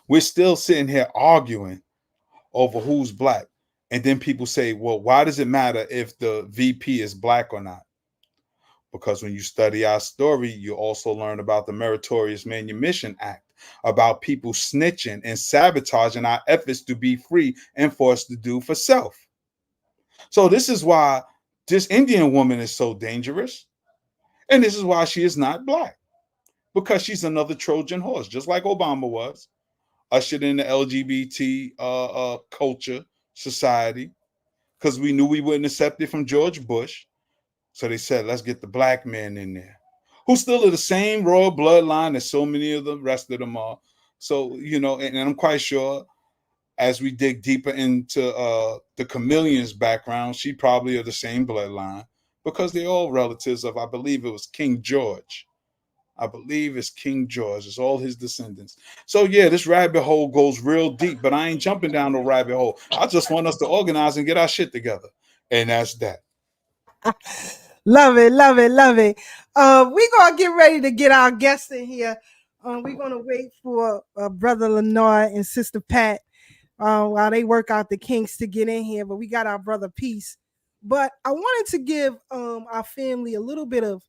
We're still sitting here arguing over who's Black. And then people say, well, why does it matter if the VP is Black or not? Because when you study our story, you also learn about the Meritorious Manumission Act, about people snitching and sabotaging our efforts to be free and for us to do for self. So this is why this Indian woman is so dangerous. And this is why she is not black, because she's another Trojan horse, just like Obama was, ushered in the LGBT culture, society, because we knew we wouldn't accept it from George Bush. So they said, let's get the black men in there, who still are the same royal bloodline as so many of the rest of them are. So, you know, and I'm quite sure as we dig deeper into the Chameleon's background, she probably are the same bloodline, because they're all relatives of, I believe it was King George. I believe it's King George. It's all his descendants. So yeah, this rabbit hole goes real deep, but I ain't jumping down no rabbit hole. I just want us to organize and get our shit together. And that's that. Love it, love it, love it. We're going to get ready to get our guests in here. We're going to wait for Brother Lenore and Sister Pat while they work out the kinks to get in here. But we got our brother Peace. But I wanted to give our family a little bit of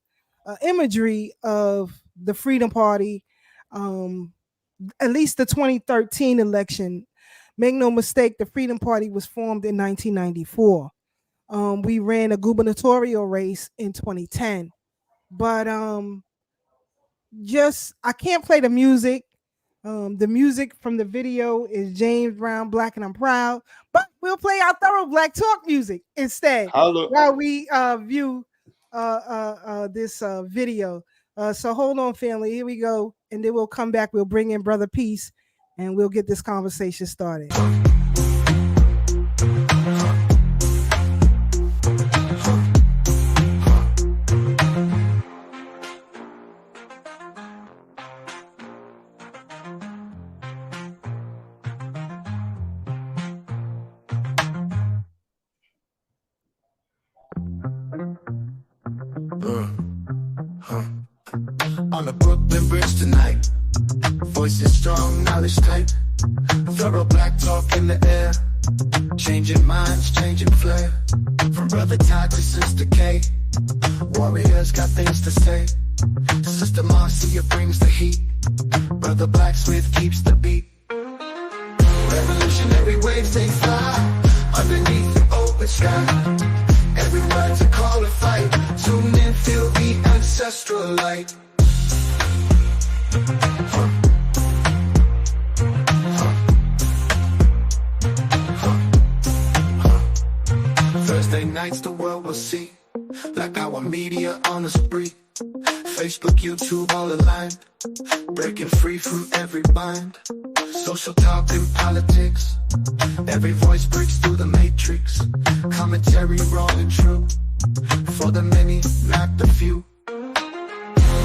imagery of the Freedom Party, at least the 2013 election. Make no mistake, the Freedom Party was formed in 1994. We ran a gubernatorial race in 2010, but I can't play the music. The music from the video is James Brown, Black and I'm Proud, but we'll play our thorough Black talk music instead while we view this video. So hold on, family. Here we go, and then we'll come back. We'll bring in Brother Peace, and we'll get this conversation started. On the Brooklyn Bridge tonight, voices strong, knowledge tight, thorough Black talk in the air, changing minds, changing flair. From Brother Todd to Sister K, warriors got things to say. Sister Marcia brings the heat, Brother Blacksmith keeps the beat. Revolutionary waves they fly underneath the open sky. Every word's a call to fight. Tune in, feel the ancestral light. Thursday nights the world will see Black Power media on the spree. Facebook, YouTube all aligned, breaking free from every bind. Social talk and politics, every voice breaks through the matrix. Commentary raw and true, for the many, not the few.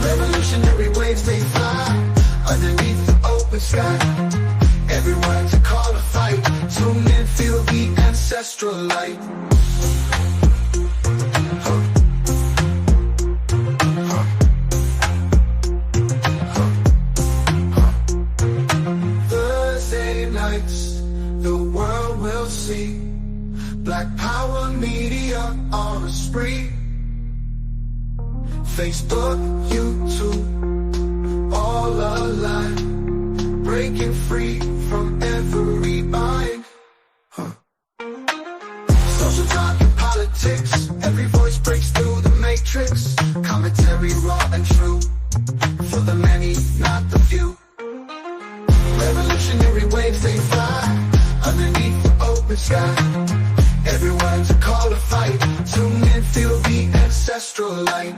Revolutionary waves they fly underneath the open sky. Every word's a call to fight. Tune in, feel the ancestral light. Thursday nights, the world will see Black Power media on a spree. Facebook, YouTube, all alive, breaking free from every bind. Social talk and politics, every voice breaks through the matrix. Commentary raw and true, for the many, not the few. Revolutionary waves they fly underneath the open sky. Everyone's a call to fight. Tune in, feel the ancestral light.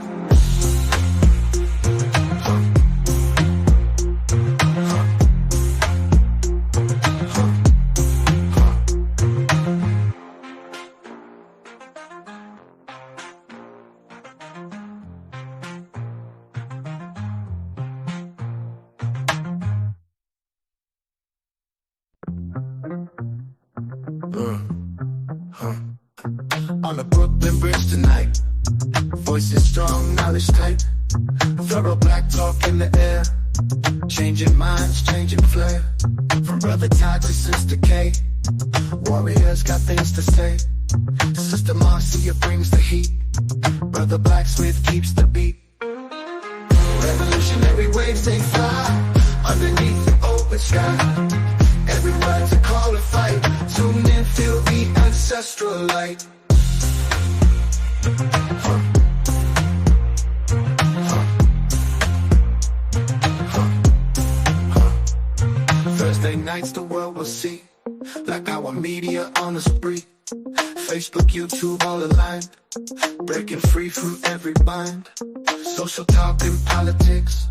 On the Brooklyn Bridge tonight, voices strong, knowledge tight, thorough Black talk in the air, changing minds, changing flair. From Brother Todd to Sister K, warriors got things to say. Sister Marcia brings the heat, Brother Blacksmith keeps the beat. Revolutionary waves they fly underneath the open sky. Every word's a call to fight. Tune in, feel the ancestral light. Thursday nights the world will see, like our media on the spree. Facebook, YouTube, all aligned, breaking free from every bind. Social talk and politics,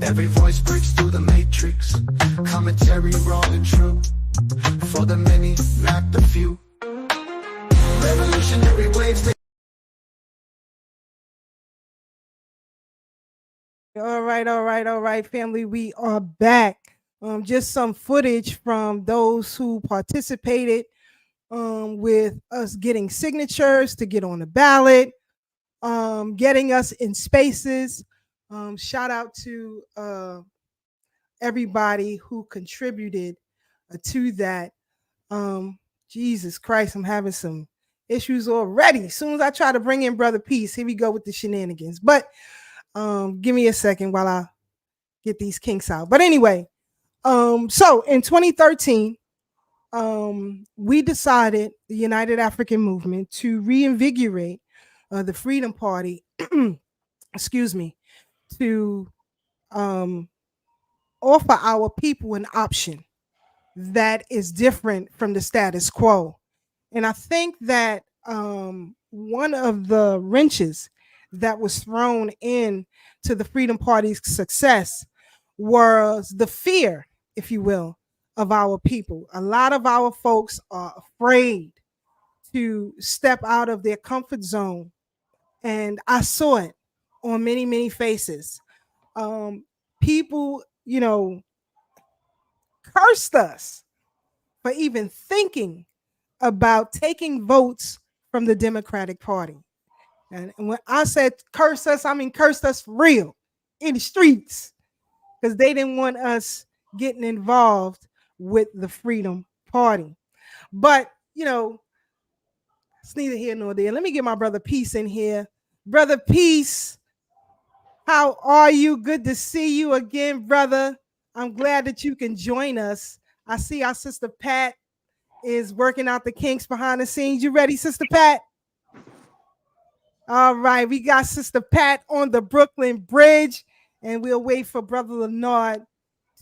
every voice breaks through the matrix. Commentary raw and true, for the many, not the few. Revolutionary waves. All right, family. We are back. Just some footage from those who participated with us getting signatures to get on the ballot, getting us in spaces. Shout out to everybody who contributed to that. Jesus Christ, I'm having some issues already. As soon as I try to bring in Brother Peace, here we go with the shenanigans. But give me a second while I get these kinks out. But anyway, so in 2013, we decided, the United African Movement, to reinvigorate the Freedom Party, excuse me, to offer our people an option that is different from the status quo. And I think that one of the wrenches that was thrown in to the Freedom Party's success was the fear, if you will, of our people. A lot of our folks are afraid to step out of their comfort zone. And I saw it on many, many faces. People, cursed us for even thinking about taking votes from the Democratic Party. And when I said curse us, I mean cursed us for real in the streets, because they didn't want us getting involved with the Freedom Party. But, it's neither here nor there. Let me get my brother Peace in here. Brother Peace, how are you? Good to see you again, brother. I'm glad that you can join us. I see our sister Pat is working out the kinks behind the scenes. You ready, Sister Pat? All right, we got Sister Pat on the Brooklyn Bridge, and we'll wait for Brother Leonard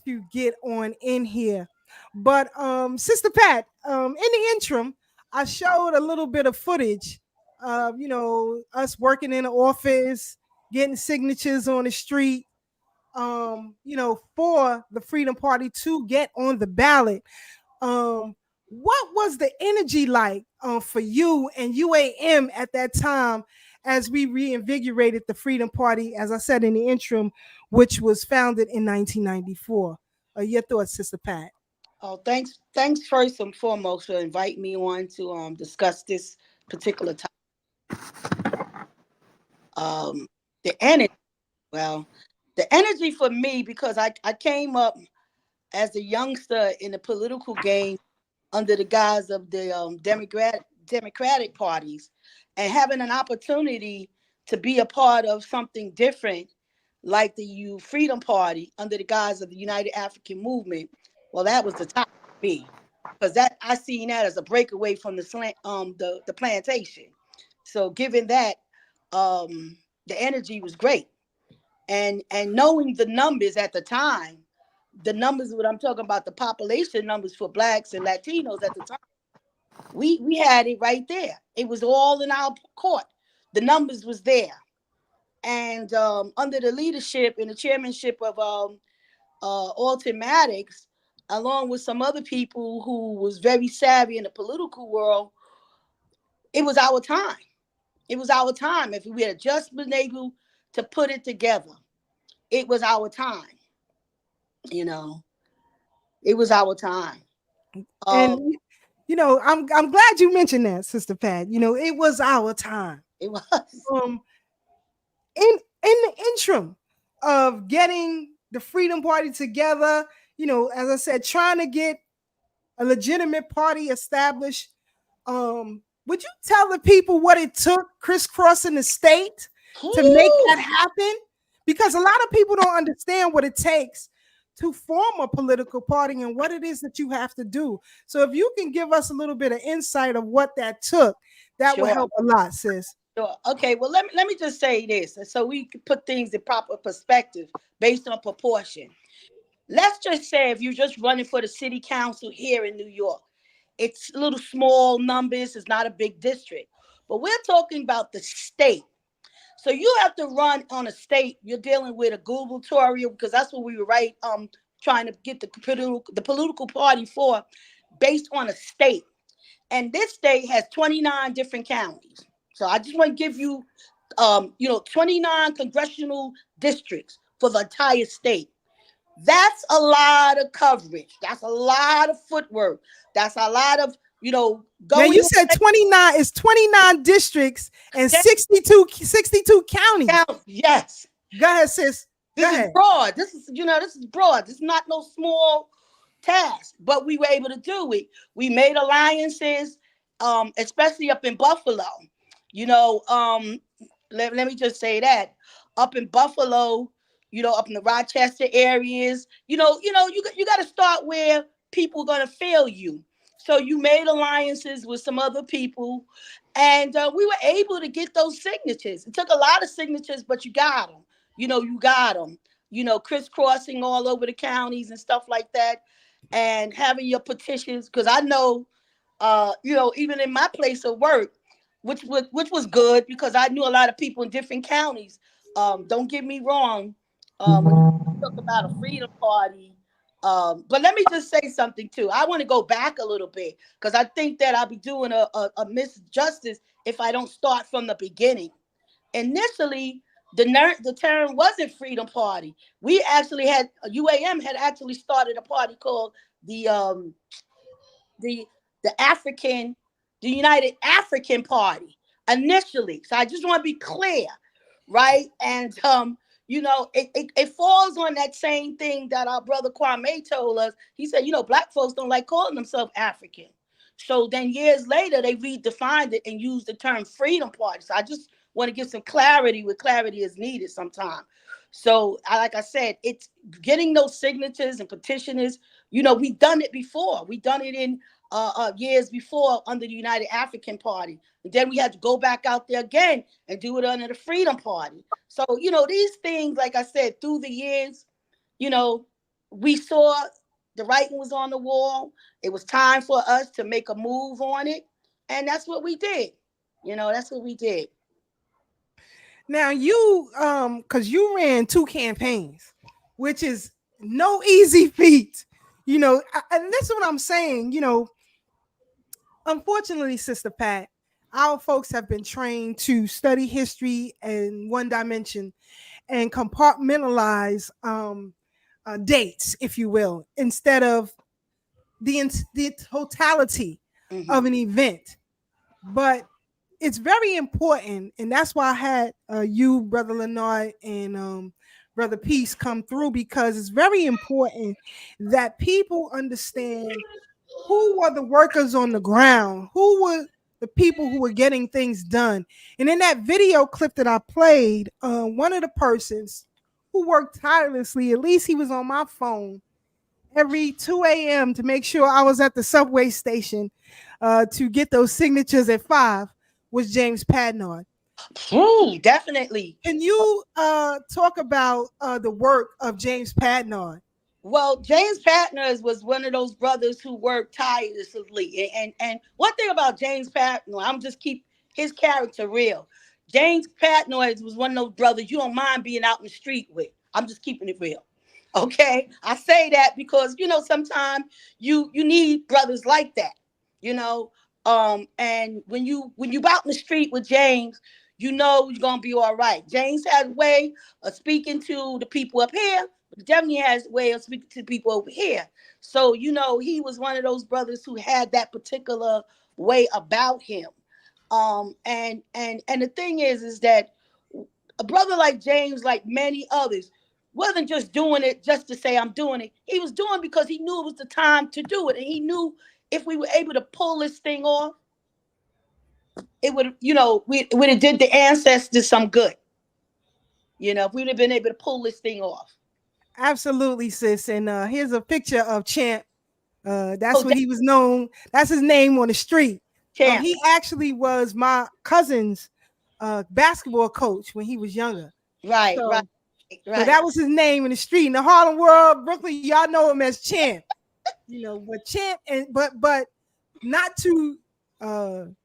to get on in here. But Sister Pat, in the interim, I showed a little bit of footage of, us working in the office, getting signatures on the street, for the Freedom Party to get on the ballot. What was the energy like for you and UAM at that time as we reinvigorated the Freedom Party, as I said in the interim, which was founded in 1994? Your thoughts, Sister Pat? Oh, thanks first and foremost for inviting me on to discuss this particular topic. The energy, the energy for me, because I came up as a youngster in the political game under the guise of the Democratic parties, and having an opportunity to be a part of something different like the Freedom Party under the guise of the United African Movement. Well, that was the top for me, because that I seen that as a breakaway from the plantation. So given that, the energy was great, and knowing the numbers at the time, the numbers, what I'm talking about, the population numbers for Blacks and Latinos at the time, we had it right there. It was all in our court. The numbers was there, and under the leadership and the chairmanship of Alton Maddox, along with some other people who was very savvy in the political world, it was our time. It was our time. If we had just been able to put it together, it was our time. It was our time. And I'm glad you mentioned that, Sister Pat. It was our time. It was. In the interim of getting the Freedom Party together, as I said, trying to get a legitimate party established, Would you tell the people what it took crisscrossing the state to make that happen? Because a lot of people don't understand what it takes to form a political party and what it is that you have to do. So if you can give us a little bit of insight of what that took, that would help a lot, sis. Sure. Okay, well, let me just say this, so we can put things in proper perspective based on proportion. Let's just say if you're just running for the city council here in New York, it's little small numbers, it's not a big district. But we're talking about the state. So you have to run on a state. You're dealing with a gubernatorial, because that's what we were trying to get the political party for, based on a state. And this state has 29 different counties. So I just want to give you 29 congressional districts for the entire state. That's a lot of coverage. That's a lot of footwork. That's a lot of, going. Now you said 29 is 29 districts and 62 counties. Yes. Go ahead, sis. This is broad. This is broad. This is not no small task, but we were able to do it. We made alliances, especially up in Buffalo. Let me just say that up in Buffalo, up in the Rochester areas, you got to start where people are going to feel you. So you made alliances with some other people, and we were able to get those signatures. It took a lot of signatures, but you got them. You got them. Crisscrossing all over the counties and stuff like that, and having your petitions. Because I know, even in my place of work, which was good, because I knew a lot of people in different counties. Don't get me wrong. When you talk about a freedom party. But let me just say something too. I want to go back a little bit, because I think that I'll be doing a misjustice if I don't start from the beginning. Initially, the term wasn't Freedom Party. We actually had UAM had actually started a party called the United African Party initially. So I just want to be clear, right? And it falls on that same thing that our brother Kwame told us. He said, Black folks don't like calling themselves African. So then years later, they redefined it and used the term Freedom Party. So I just want to give some clarity where clarity is needed sometimes. So like I said, it's getting those signatures and petitioners. We've done it before. We've done it in years before under the United African Party. And then we had to go back out there again and do it under the Freedom Party. So, these things, like I said, through the years, we saw the writing was on the wall. It was time for us to make a move on it. And that's what we did. That's what we did. Now because you ran 2 campaigns, which is no easy feat, and this is what I'm saying, unfortunately, Sister Pat, our folks have been trained to study history in one dimension and compartmentalize dates, if you will, instead of the totality of an event. But it's very important, and that's why I had you, Brother Leonard, and Brother Peace come through, because it's very important that people understand who were the workers on the ground, who were the people who were getting things done. And in that video clip that I played, one of the persons who worked tirelessly, at least he was on my phone every 2 a.m. to make sure I was at the subway station to get those signatures at 5, was James Padnard. Definitely. Can you talk about the work of James Padnard? Well, James Padnard was one of those brothers who worked tirelessly. And one thing about James Padnard, I'm just keep his character real. James Padnard was one of those brothers you don't mind being out in the street with. I'm just keeping it real. Okay? I say that because, sometimes you need brothers like that, and when you out in the street with James, you're going to be all right. James has a way of speaking to the people up here, but definitely has a way of speaking to people over here. So, he was one of those brothers who had that particular way about him. And the thing is that a brother like James, like many others, wasn't just doing it just to say I'm doing it. He was doing it because he knew it was the time to do it. And he knew if we were able to pull this thing off, it would, you know, we would have did the ancestors some good. You know, if we'd have been able to pull this thing off. Absolutely, sis. And here's a picture of Champ. That's Oh, what he was known. That's his name on the street. Champ. He actually was my cousin's basketball coach when he was younger. Right, so, right. So that was his name in the street. In the Harlem world, Brooklyn, y'all know him as Champ. You know, but Champ, and but not to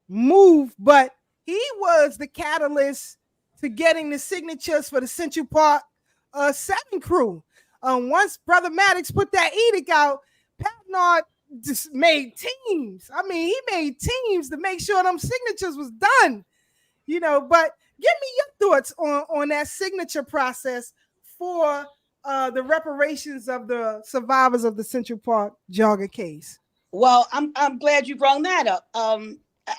move, but he was the catalyst to getting the signatures for the Central Park 7 crew. Once Brother Maddox put that edict out, Patnard just made teams. I mean, he made teams to make sure them signatures was done. You know, but give me your thoughts on that signature process for the reparations of the survivors of the Central Park jogger case. Well, I'm glad you brought that up. I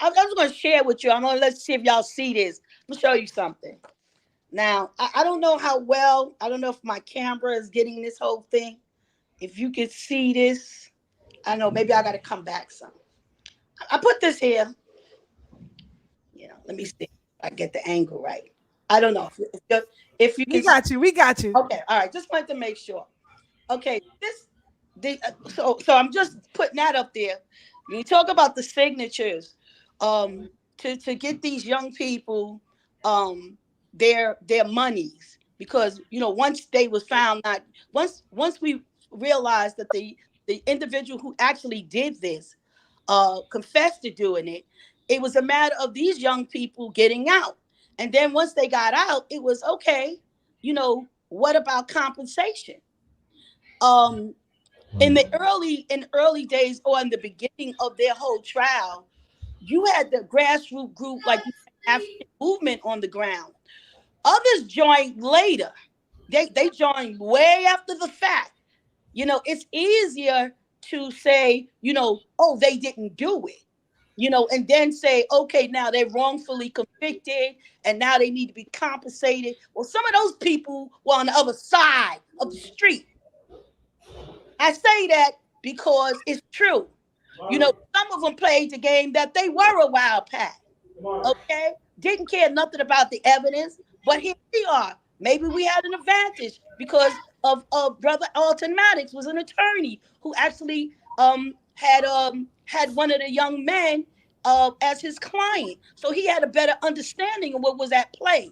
was going to share with you. Let's see if y'all see this. I'm going to show you something. Now, I don't know how well, I don't know if my camera is getting this whole thing. If you can see this, I know maybe I got to come back some. I put this here. You know, let me see if I get the angle right. I don't know if you can. We got you. Okay, all right. Just wanted to make sure. Okay, so I'm just putting that up there. When you talk about the signatures, to get these young people their monies, because you know once they was found not once we realized that the individual who actually did this confessed to doing it, it was a matter of these young people getting out. And then once they got out, it was okay, you know, what about compensation? In the early days, or in the beginning of their whole trial, you had the grassroots group, like African movement on the ground. Others joined later. They joined way after the fact. You know, it's easier to say, you know, oh, they didn't do it. You know, and then say, okay, now they're wrongfully convicted and now they need to be compensated. Well, some of those people were on the other side of the street. I say that because it's true. You know, some of them played the game that they were a wild pack. Okay? Didn't care nothing about the evidence, but here we are. Maybe we had an advantage because of Brother Alton Maddox was an attorney who actually had one of the young men as his client. So he had a better understanding of what was at play.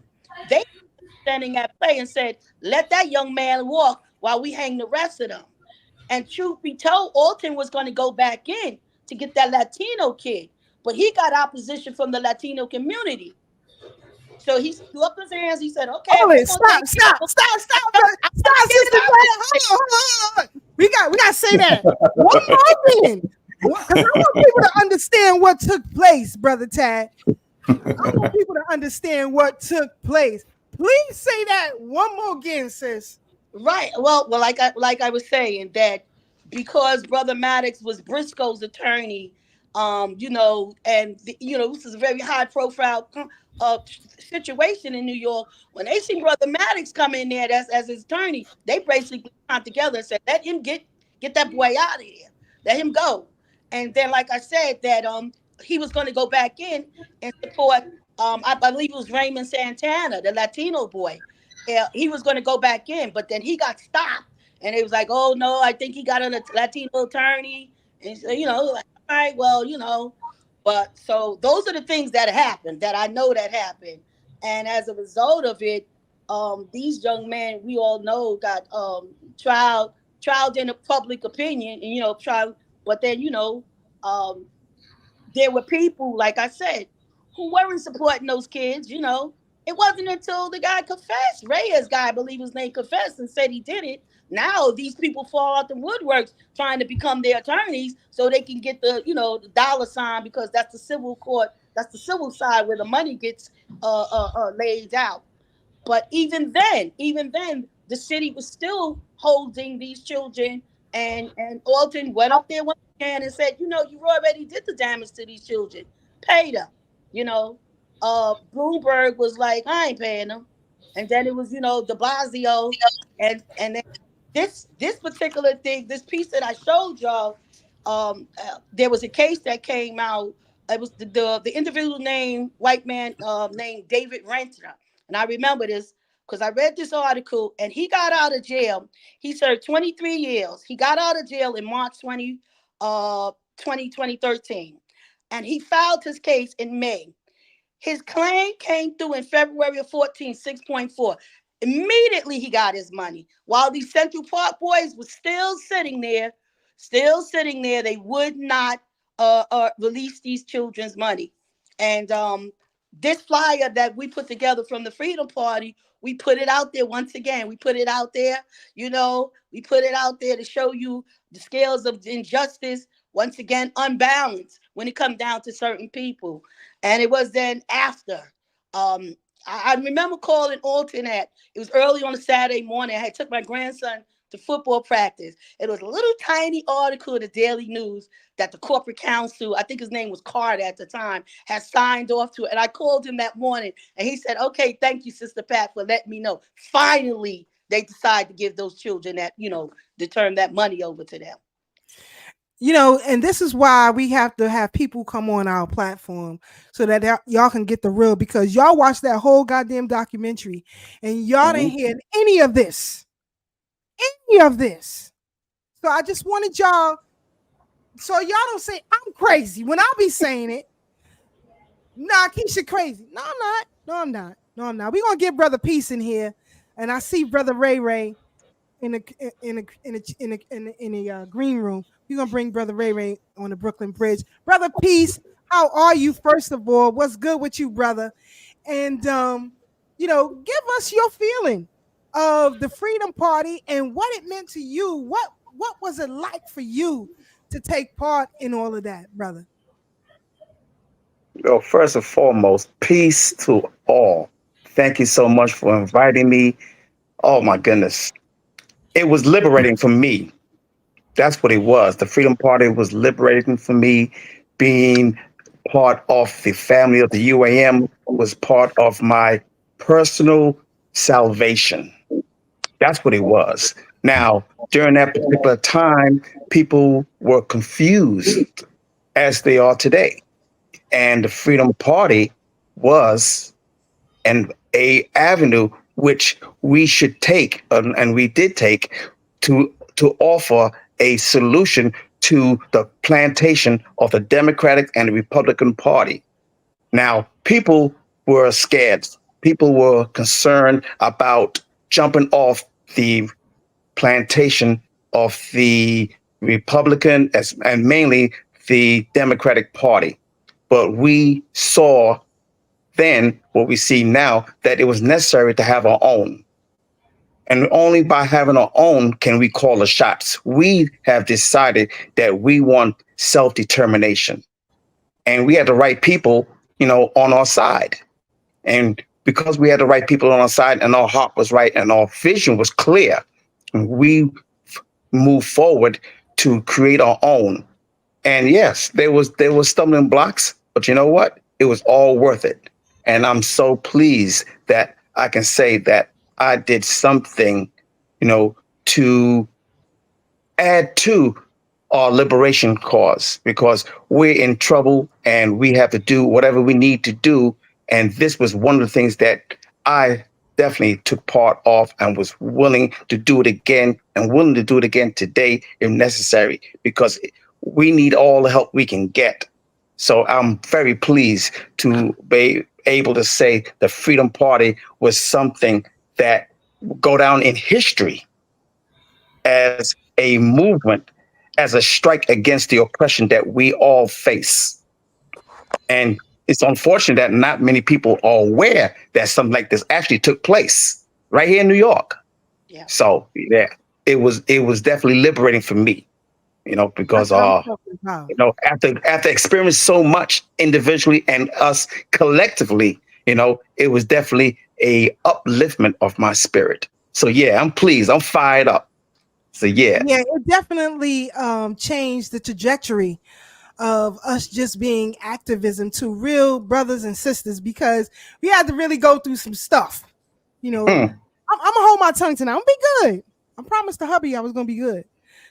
They were standing at play and said, let that young man walk while we hang the rest of them. And truth be told, Alton was going to go back in to get that Latino kid, but he got opposition from the Latino community. So he threw up his hands. He said, "Okay, stop, sister. Hold on. We got to say that one more thing, because I want people to understand what took place, Brother Tad. I want people to understand what took place. Please say that one more again, sis. Right. Well, like I was saying, that because Brother Maddox was Briscoe's attorney, you know, and this is a very high profile situation in New York. When they see Brother Maddox come in there as his attorney, they basically come together and said, let him get that boy out of here, let him go. And then, like I said, that he was going to go back in and support. I believe it was Raymond Santana, the Latino boy. He was going to go back in, but then he got stopped, and it was like, oh no, I think he got a Latino attorney, and so, you know, like, all right, well, you know, but so those are the things that happened, that I know that happened, and as a result of it, these young men, we all know, got trialed in the public opinion, and you know, trial, but then you know, there were people, like I said, who weren't supporting those kids, you know. It wasn't until the guy confessed, Reyes guy, I believe his name, confessed and said he did it. Now these people fall out the woodworks trying to become their attorneys so they can get the, you know, the dollar sign, because that's the civil court, that's the civil side where the money gets laid out. But even then, the city was still holding these children, and Alton went up there one hand and said, you know, you already did the damage to these children, pay them, you know. Bloomberg was like, I ain't paying them. And then it was, you know, de Blasio. And then this particular thing, this piece that I showed y'all, there was a case that came out it was the individual name, white man named David Renter. And I remember this because I read this article, and he got out of jail. He served 23 years. He got out of jail in March 2013. And he filed his case in May. His claim came through in February of 14, 6.4. Immediately he got his money. While these Central Park boys were still sitting there, they would not release these children's money. And this flyer that we put together from the Freedom Party, we put it out there once again. We put it out there, we put it out there to show you the scales of injustice, once again, unbalanced when it comes down to certain people. And it was then after. I remember calling Alton it was early on a Saturday morning. I had took my grandson to football practice. It was a little tiny article in the Daily News that the corporate counsel, I think his name was Card at the time, had signed off to it. And I called him that morning, and he said, okay, thank you, Sister Pat, for letting me know. Finally, they decided to give those children that, to turn that money over to them. And this is why we have to have people come on our platform so that y'all can get the real, because y'all watched that whole goddamn documentary and y'all didn't hear any of this. So I just wanted y'all, so y'all don't say I'm crazy when I be saying it. Nah, Keisha crazy. No, I'm not. We're gonna get Brother Peace in here, and I see Brother Ray in the green room. We're gonna bring Brother Ray on the Brooklyn Bridge. Brother Peace, how are you? First of all, what's good with you, brother? And give us your feeling of the Freedom Party and what it meant to you. What was it like for you to take part in all of that, brother? Well, first and foremost, peace to all. Thank you so much for inviting me. Oh my goodness. It was liberating for me. That's what it was. The Freedom Party was liberating for me. Being part of the family of the UAM was part of my personal salvation. That's what it was. Now, during that particular time, people were confused as they are today. And the Freedom Party was a avenue which we should take, and we did take, to offer a solution to the plantation of the Democratic and the Republican Party. Now, people were scared. People were concerned about jumping off the plantation of the Republican and mainly the Democratic Party. But we saw then what we see now, that it was necessary to have our own. And only by having our own can we call the shots. We have decided that we want self-determination. And we had the right people, on our side. And because we had the right people on our side and our heart was right and our vision was clear, we moved forward to create our own. And yes, there was stumbling blocks, but you know what? It was all worth it. And I'm so pleased that I can say that I did something, to add to our liberation cause, because we're in trouble and we have to do whatever we need to do. And this was one of the things that I definitely took part of and was willing to do it again, and willing to do it again today if necessary, because we need all the help we can get. So I'm very pleased to be able to say the Freedom Party was something that will go down in history as a movement, as a strike against the oppression that we all face. And it's unfortunate that not many people are aware that something like this actually took place right here in New York. Yeah. So yeah, it was definitely liberating for me, because after experiencing so much individually and us collectively, it was definitely a upliftment of my spirit. So yeah, I'm pleased. I'm fired up. So yeah, it definitely changed the trajectory of us just being activism to real brothers and sisters, because we had to really go through some stuff. I'm gonna hold my tongue tonight. I'm gonna be good. I promised the hubby I was gonna be good.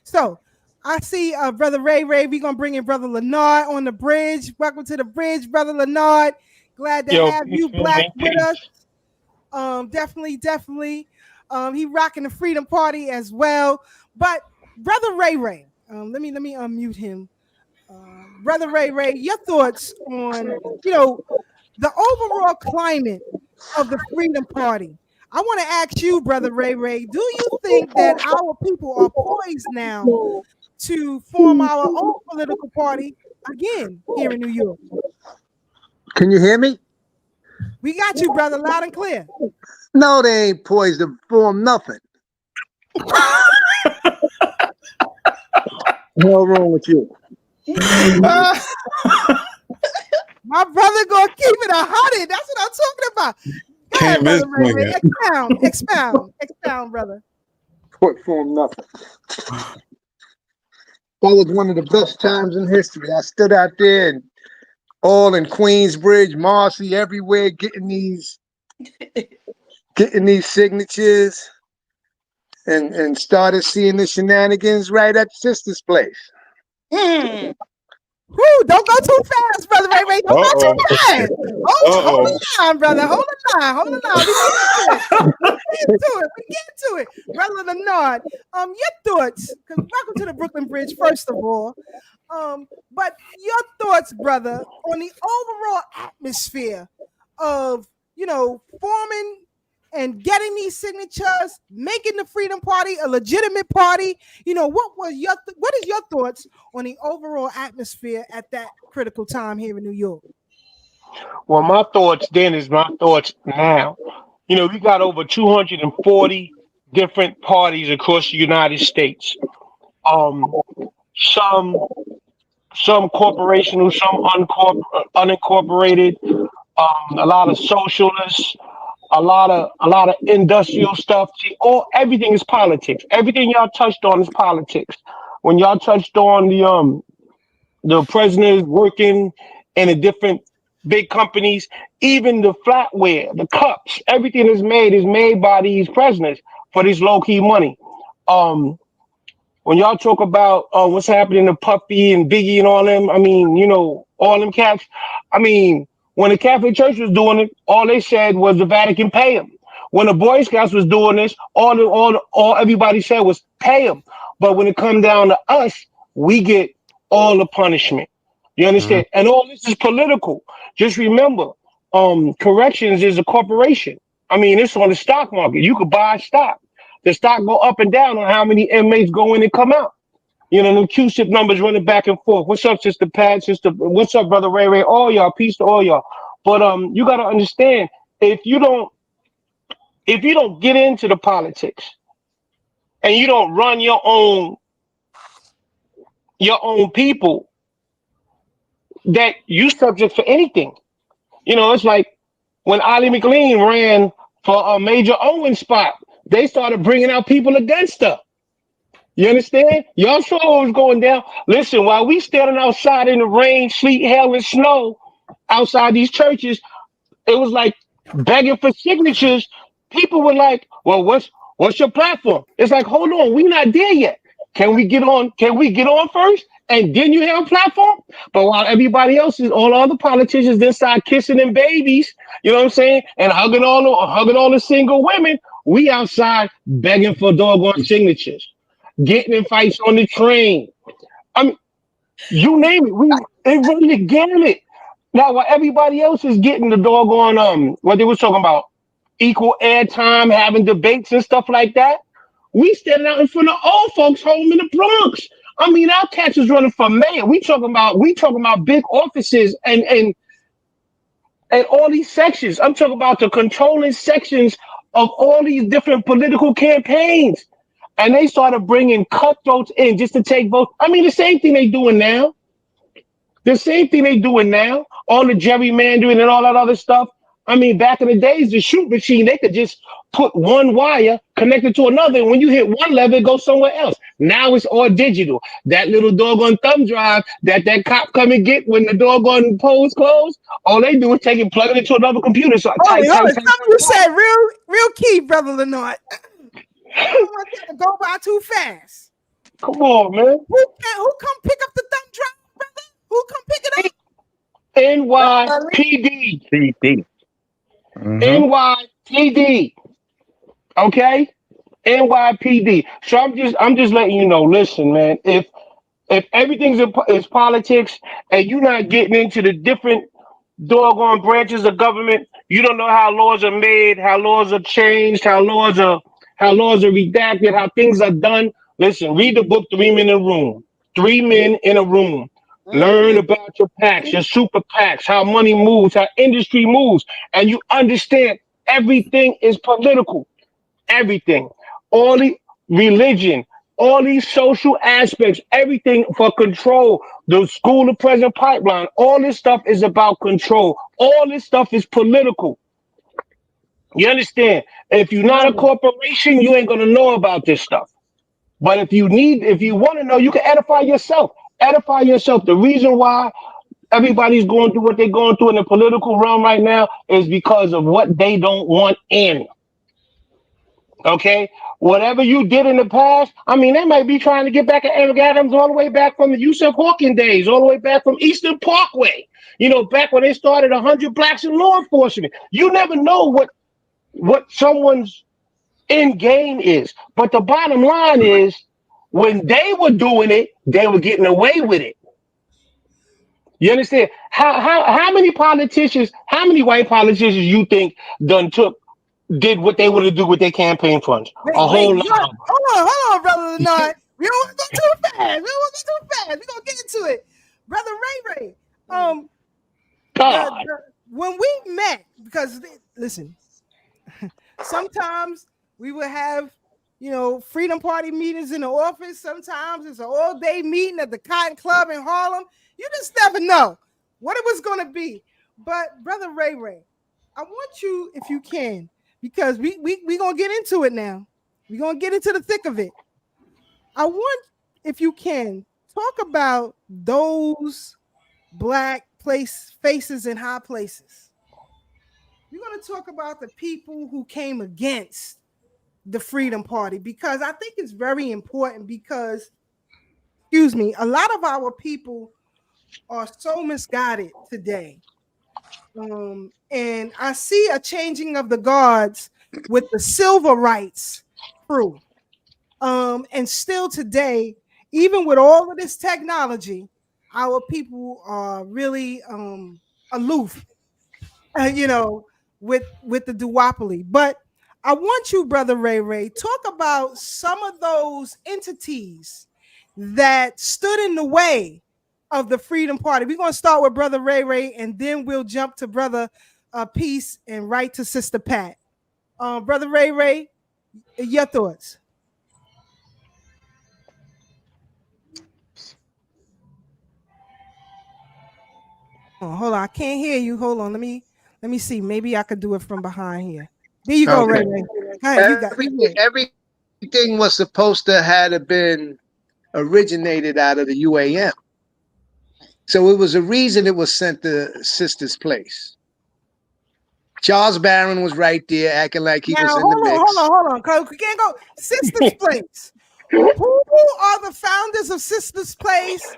So I see Brother Ray. We're gonna bring in Brother Leonard on the bridge. Welcome to the bridge, Brother Leonard. Glad to have you black with us. Definitely. He rocking the Freedom Party as well. But Brother Ray, let me unmute him. Brother Ray, your thoughts on the overall climate of the Freedom Party. I want to ask you, Brother Ray, do you think that our people are poised now to form our own political party again here in New York? Can you hear me? We got you, brother, loud and clear. No, they ain't poised to form nothing. What's wrong with you? My brother gonna keep it 100. That's what I'm talking about. Go ahead, Brother Ray. Expound, brother. Form nothing. That was one of the best times in history. I stood out there and all in Queensbridge, Marcy, everywhere, getting these signatures, and started seeing the shenanigans right at sister's place. Woo, don't go too fast, Brother Ray. Don't go too fast. Hold the line, brother. Hold the line. We get to it. Brother Leonard, your thoughts, because welcome to the Brooklyn Bridge, first of all. But your thoughts, brother, on the overall atmosphere of, forming and getting these signatures, making the Freedom Party a legitimate party. What is your thoughts on the overall atmosphere at that critical time here in New York? Well, my thoughts then is my thoughts now. We got over 240 different parties across the United States. Some corporational, some unincorporated, a lot of socialists, a lot of industrial stuff. See, everything is politics. Everything y'all touched on is politics. When y'all touched on the president working in the different big companies, even the flatware, the cups, everything is made by these presidents for this low key money. When y'all talk about what's happening to Puffy and Biggie and all them, all them cats. When the Catholic Church was doing it, all they said was the Vatican pay them. When the Boy Scouts was doing this, all everybody said was pay them. But when it come down to us, we get all the punishment. You understand? Mm-hmm. And all this is political. Just remember, corrections is a corporation. It's on the stock market. You could buy stock. The stock go up and down on how many inmates go in and come out. The Q-ship numbers running back and forth. What's up, Sister Pat? What's up, Brother Ray? All y'all, peace to all y'all. But you gotta understand, if you don't get into the politics and you don't run your own people, that you subject for anything. It's like when Ali McLean ran for a Major Owen spot, they started bringing out people against her. You understand? Y'all saw what was going down. Listen, while we standing outside in the rain, sleet, hail, and snow outside these churches, it was like begging for signatures. People were like, well, what's your platform? It's like, hold on, we're not there yet. Can we get on first? And then you have a platform? But while everybody else is, all other politicians inside kissing them babies, you know what I'm saying? And hugging all the single women, we outside begging for doggone signatures. Getting in fights on the train. You name it. It really the gamut. Now, while everybody else is getting the doggone what they was talking about, equal airtime, having debates and stuff like that, we standing out in front of old folks' home in the Bronx. Our cats is running for mayor. We talking about big offices and all these sections. I'm talking about the controlling sections of all these different political campaigns. And they started bringing cutthroats in just to take votes. The same thing they doing now. All the gerrymandering and all that other stuff. Back in the days, the shoot machine, they could just put one wire connected to another. And when you hit one level, it goes somewhere else. Now it's all digital. That little doggone thumb drive that cop come and get when the doggone polls close, all they do is take it, plug it into another computer. So something you said real key, Brother Leonard. I don't want that to go by too fast. Come on, man. Who come pick up the thumb drive, brother? Who come pick it up? NYPD. PD. NYPD. Okay? NYPD. So I'm just letting you know, listen, man, if everything's is politics and you're not getting into the different doggone branches of government, you don't know how laws are made, how laws are changed, how laws are redacted, how things are done. Listen, read the book 3 Men in a Room. 3 Men in a Room. Learn about your PACs, your super PACs, how money moves, how industry moves, and you understand everything is political. Everything. All the religion, all these social aspects, everything for control. The school of present pipeline, all this stuff is about control. All this stuff is political. You understand? If you're not a corporation, you ain't gonna know about this stuff. But if you want to know, you can edify yourself. Edify yourself. The reason why everybody's going through what they're going through in the political realm right now is because of what they don't want in. Okay? Whatever you did in the past, I mean, they might be trying to get back at Eric Adams all the way back from the Yusuf Hawking days, all the way back from Eastern Parkway. You know, back when they started 100 blacks in law enforcement. You never know what someone's end game is. But the bottom line is, when they were doing it, they were getting away with it. You understand? How many politicians, how many white politicians you think did what they want to do with their campaign funds? A whole lot. Hold on, brother Lenard. We don't want to go too fast. We're gonna get into it, brother Ray. When we met, because listen, sometimes we would have, Freedom Party meetings in the office. Sometimes it's an all-day meeting at the Cotton Club in Harlem. You just never know what it was going to be. But brother Ray, I want you, if you can, because we gonna get into it now. We're gonna get into the thick of it. I want, if you can, talk about those black faces in high places. We're gonna talk about the people who came against the Freedom Party, because I think it's very important, because, a lot of our people are so misguided today. And I see a changing of the guards with the civil rights crew. And still today, even with all of this technology, our people are really aloof, with the duopoly. But I want you, brother Ray, talk about some of those entities that stood in the way of the Freedom Party. We're going to start with brother Ray, and then we'll jump to brother Peace and right to sister Pat. Brother Ray, your thoughts. Oh, hold on, I can't hear you. Hold on, let me see. Maybe I could do it from behind here. There you go, okay. Ray. Go ahead, everything was supposed to have been originated out of the UAM. So it was a reason it was sent to Sister's Place. Charles Barron was right there acting like he was in the mix. Hold on. We can't go Sister's Place. Who are the founders of Sister's Place?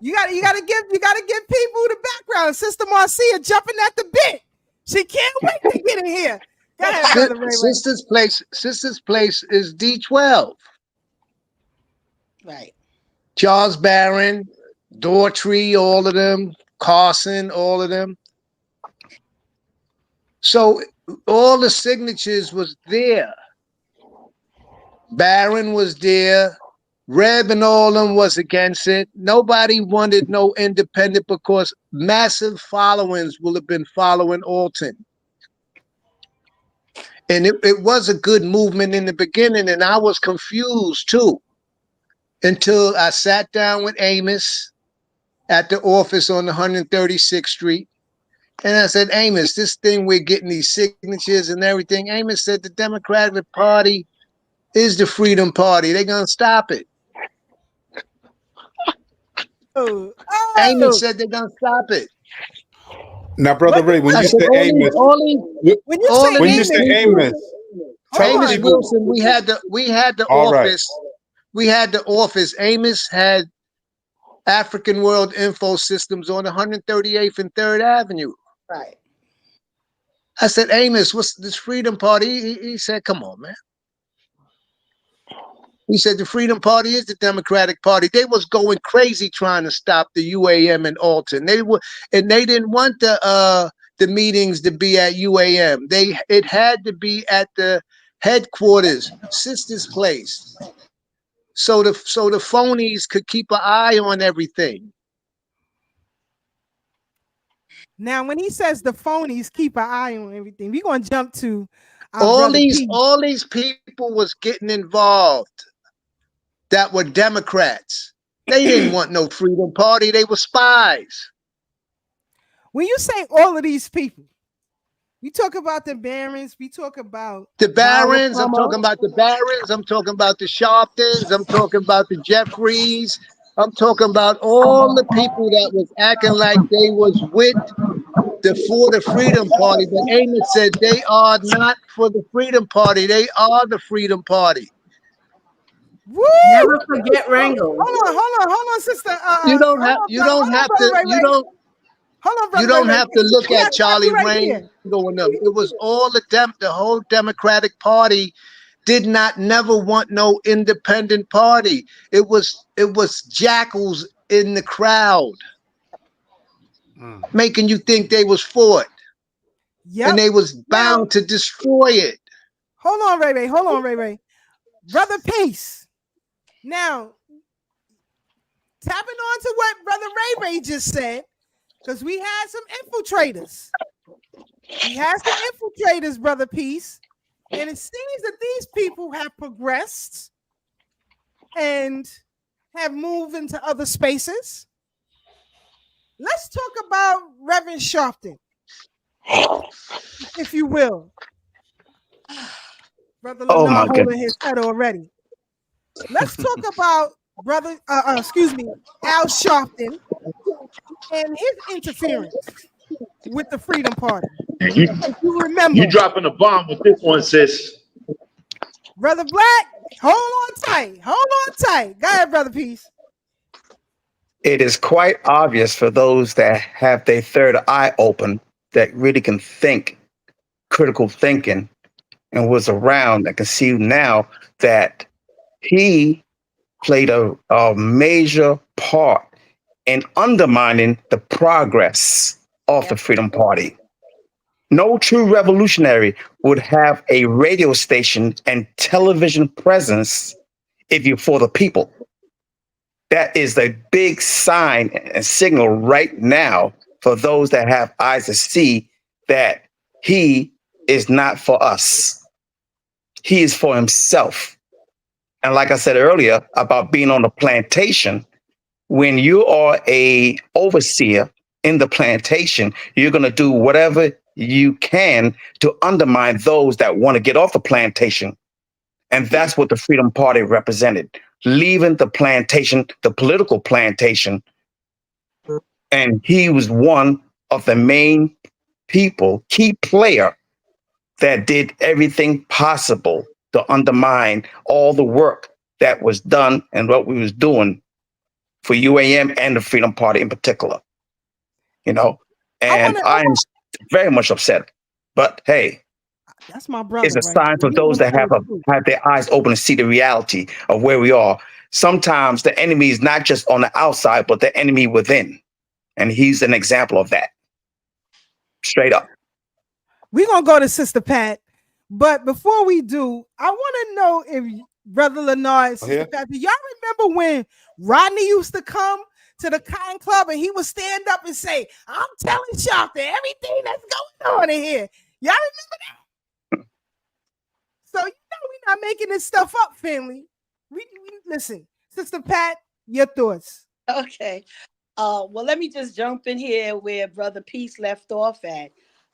You gotta give people the background. Sister Marcia jumping at the bit. She can't wait to get in here. Go ahead, brother Ray. Sister's Place is D12. Right. Charles Barron, Daughtry, all of them, Carson, all of them. So all the signatures was there. Barron was there. Reb and all of them was against it. Nobody wanted no independent, because massive followings will have been following Alton. And it was a good movement in the beginning, and I was confused too, until I sat down with Amos at the office on 136th Street. And I said, Amos, this thing we're getting these signatures and everything. Amos said the Democratic Party is the Freedom Party. They're going to stop it. Amos said they're going to stop it. Now, brother Ray, when you say Amos, Amos Wilson, we had the office. we had the office. Amos had African World Info Systems on 138th and 3rd Avenue. Right. I said, Amos, what's this Freedom Party? He said, come on, man. He said the Freedom Party is the Democratic Party. They was going crazy trying to stop the UAM in Alton. They didn't want the meetings to be at UAM. It had to be at the headquarters, sister's place. So the phonies could keep an eye on everything. Now, when he says the phonies keep an eye on everything, we're gonna jump to all these people was getting involved that were Democrats. They didn't want no Freedom Party. They were spies. When you say all of these people, we talk about the Barons, we talk about the Barons, I'm talking about the Barons, I'm talking about the Sharptons, I'm talking about the Jeffries, I'm talking about all the people that was acting like they was with for the Freedom Party. But Amos said they are not for the Freedom Party. They are the Freedom Party. Woo! Never forget Wrangle. Hold on, sister. You don't have to look at Charlie Rain going up. It was all the whole Democratic Party did not never want no independent party. It was jackals in the crowd making you think they was for it. Yep. And they was bound to destroy it. Hold on, Ray. Hold on, Ray. Brother Peace. Now, tapping on to what Brother Ray just said, because we had some infiltrators. Brother Peace. And it seems that these people have progressed and have moved into other spaces. Let's talk about Reverend Sharpton, if you will. Brother Lamar holding his head already. Let's talk about Al Sharpton and his interference with the Freedom Party. You remember? You dropping a bomb with this one, sis. Brother Black, hold on tight. Go ahead, Brother Peace. It is quite obvious for those that have their third eye open, that really can think, critical thinking, and was around, that can see now that he played a major part in undermining the progress of the Freedom Party. No true revolutionary would have a radio station and television presence if you're for the people. That is a big sign and signal right now for those that have eyes to see that he is not for us. He is for himself. And like I said earlier about being on the plantation, when you are a overseer in the plantation, you're going to do whatever you can to undermine those that want to get off the plantation. And that's what the Freedom Party represented, leaving the plantation, the political plantation. And he was one of the main people, key player, that did everything possible to undermine all the work that was done and what we was doing for UAM and the Freedom Party in particular. And I am very much upset. But hey, that's my brother. It's a sign for those that have their eyes open and see the reality of where we are. Sometimes the enemy is not just on the outside, but the enemy within. And he's an example of that. Straight up. We're going to go to Sister Pat. But before we do, I want to know if Brother Leonard and Sister Pat, do y'all remember when Rodney used to come to the Cotton Club and he would stand up and say, I'm telling Sharpton everything that's going on in here. Y'all remember that? So, we're not making this stuff up, family. We listen, Sister Pat, your thoughts. Okay. Well, let me just jump in here where Brother Peace left off at.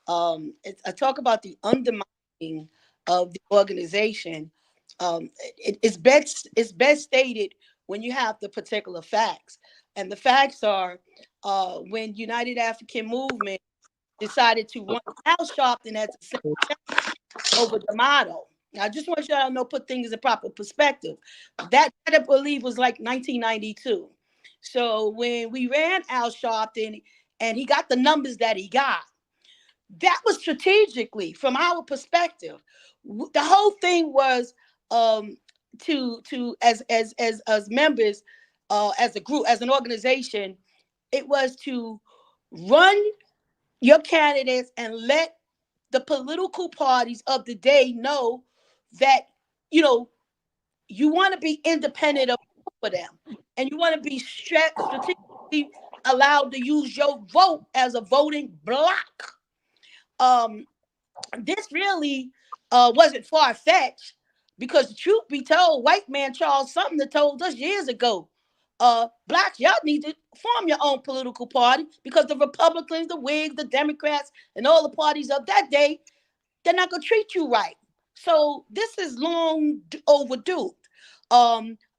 I talk about the undermining of the organization. It's best stated when you have the particular facts. And the facts are when United African Movement decided to want Al Sharpton as a over the model. I just want y'all to know, put things in proper perspective. That I believe was like 1992. So when we ran Al Sharpton and he got the numbers that he got, that was strategically from our perspective. The whole thing was to as members, as a group, as an organization, it was to run your candidates and let the political parties of the day know that, you know, you want to be independent of for them, and you want to be strategically allowed to use your vote as a voting block. Um, this really wasn't far-fetched, because the truth be told, white man Charles Sumner told us years ago, blacks, y'all need to form your own political party, because the Republicans, the Whigs, the Democrats, and all the parties of that day, they're not gonna treat you right. So this is long overdue.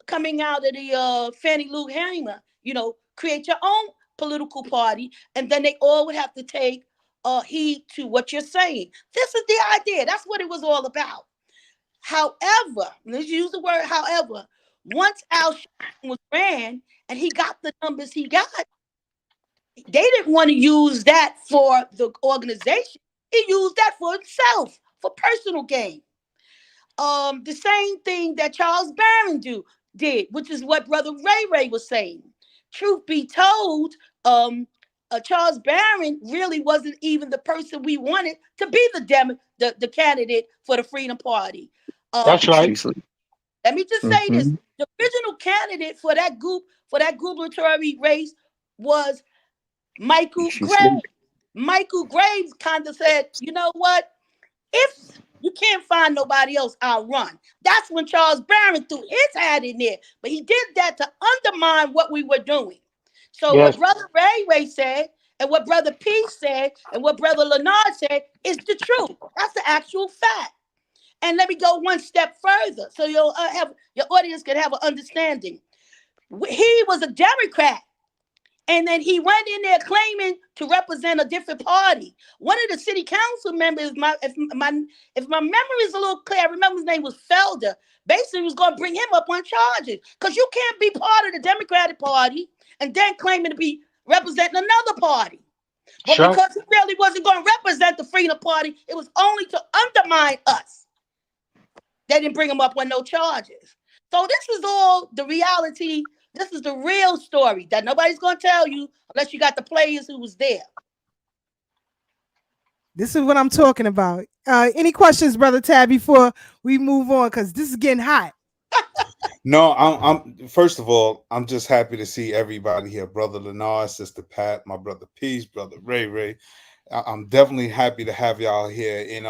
Coming out of the Fannie Lou Hamer, create your own political party, and then they all would have to take heed to what you're saying. This is the idea. That's what it was all about. However, let's use the word however, once Al Sharpton was ran and he got the numbers he got, they didn't want to use that for the organization. He used that for himself, for personal gain. The same thing that Charles Barron did, which is what Brother Ray was saying. Truth be told, Charles Barron really wasn't even the person we wanted to be the candidate for the Freedom Party. That's right. Let me just say this: the original candidate for that gubernatorial race was Michael Graves. Michael Graves kind of said, you know what? If you can't find nobody else, I'll run. That's when Charles Barron threw his hat in there. But he did that to undermine what we were doing. So what Brother Ray said, and what Brother P said, and what Brother Leonard said is the truth. That's the actual fact. And let me go one step further so your audience can have an understanding. He was a Democrat. And then he went in there claiming to represent a different party. One of the city council members, if my memory is a little clear, I remember his name was Felder, basically was going to bring him up on charges. Because you can't be part of the Democratic Party and then claiming to be representing another party. But because he really wasn't going to represent the Freedom Party, it was only to undermine us. They didn't bring him up on no charges. So this is all the reality. This is the real story that nobody's going to tell you unless you got the players who was there. This is what I'm talking about. Any questions, Brother Tab, before we move on? Because this is getting hot. No, I'm first of all, I'm just happy to see everybody here. Brother Leonard, Sister Pat, my brother Peace, Brother Ray. I'm definitely happy to have y'all here. And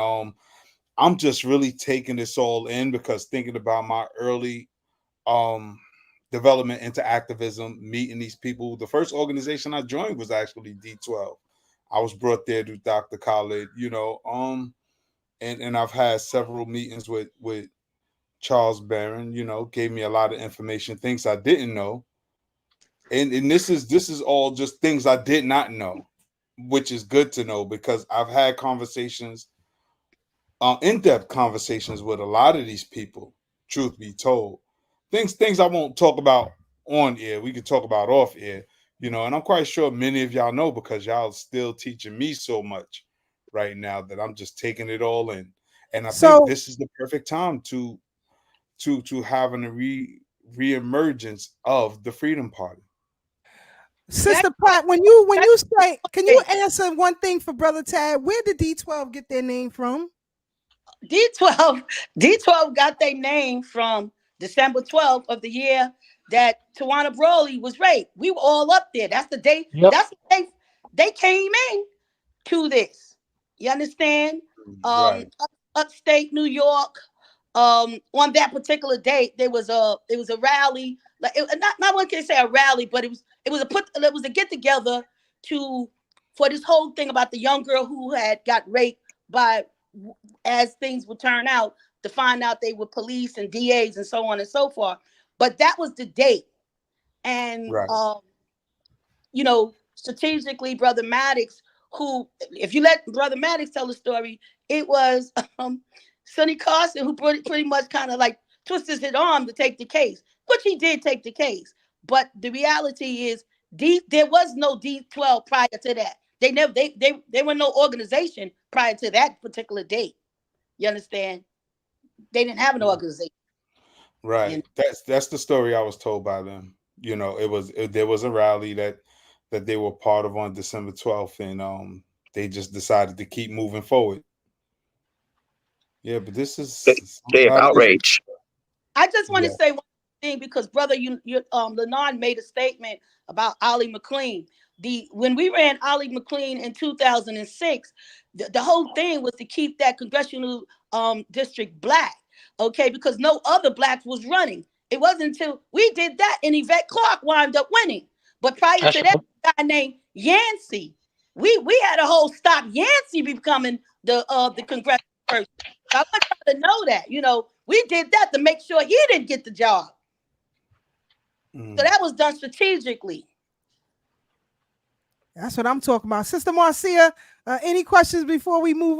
I'm just really taking this all in, because thinking about my early development into activism, meeting these people. The first organization I joined was actually D12. I was brought there to Dr. Khaled, and I've had several meetings with Charles Barron, gave me a lot of information, things I didn't know. And this is all just things I did not know, which is good to know, because I've had conversations, in-depth conversations with a lot of these people, truth be told. Things I won't talk about on air. We could talk about off air, and I'm quite sure many of y'all know, because y'all still teaching me so much right now that I'm just taking it all in. And I think this is the perfect time to having a reemergence of the Freedom Party. Sister Pat, when you say, can you answer one thing for Brother Tad? Where did D12 get their name from? D12 got their name from December 12th of the year that Tawana Brawley was raped. We were all up there. That's the day. Yep. That's the day they came in to this. You understand? Right. Upstate New York. On that particular date, it was a rally. Like not one can say a rally, but it was a get together for this whole thing about the young girl who had got raped by, as things would turn out, to find out they were police and DAs and so on and so forth. But that was the date. And, right. Strategically, Brother Maddox, who, if you let Brother Maddox tell the story, it was Sonny Carson, who pretty much kind of like twisted his arm to take the case, which he did take the case. But the reality is, there was no D12 prior to that. They never, they were no organization prior to that particular date. You understand? They didn't have an organization. Right. That's the story I was told by them. You know, there was a rally that they were part of on December 12th, and they just decided to keep moving forward. Yeah, but this is they have outrage. I just want to say one thing, because brother, Lenon made a statement about Ollie McLean. When we ran Ollie McLean in 2006, the whole thing was to keep that congressional district black, okay, because no other blacks was running. It wasn't until we did that and Yvette Clarke wound up winning. But prior to that, a guy named Yancey, we had a whole stop Yancey becoming the congressional person. So I want y'all to know that, you know, we did that to make sure he didn't get the job. So that was done strategically. That's what I'm talking about. Sister Marcia, any questions before we move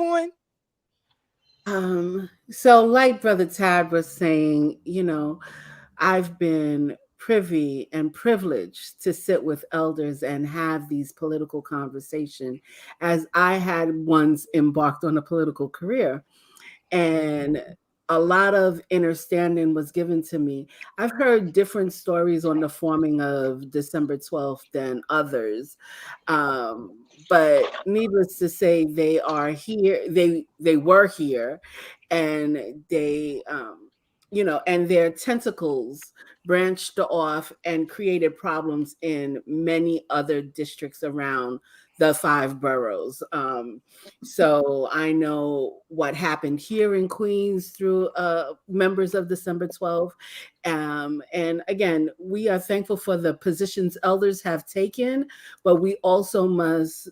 on? So like Brother Tad was saying, you know, I've been privy and privileged to sit with elders and have these political conversations, as I had once embarked on a political career. And a lot of understanding was given to me. I've heard different stories on the forming of December 12th than others. But needless to say, they are here. They were here, and they, you know, and their tentacles branched off and created problems in many other districts around the 5 boroughs. So I know what happened here in Queens through members of December 12th. And again, we are thankful for the positions elders have taken, but we also must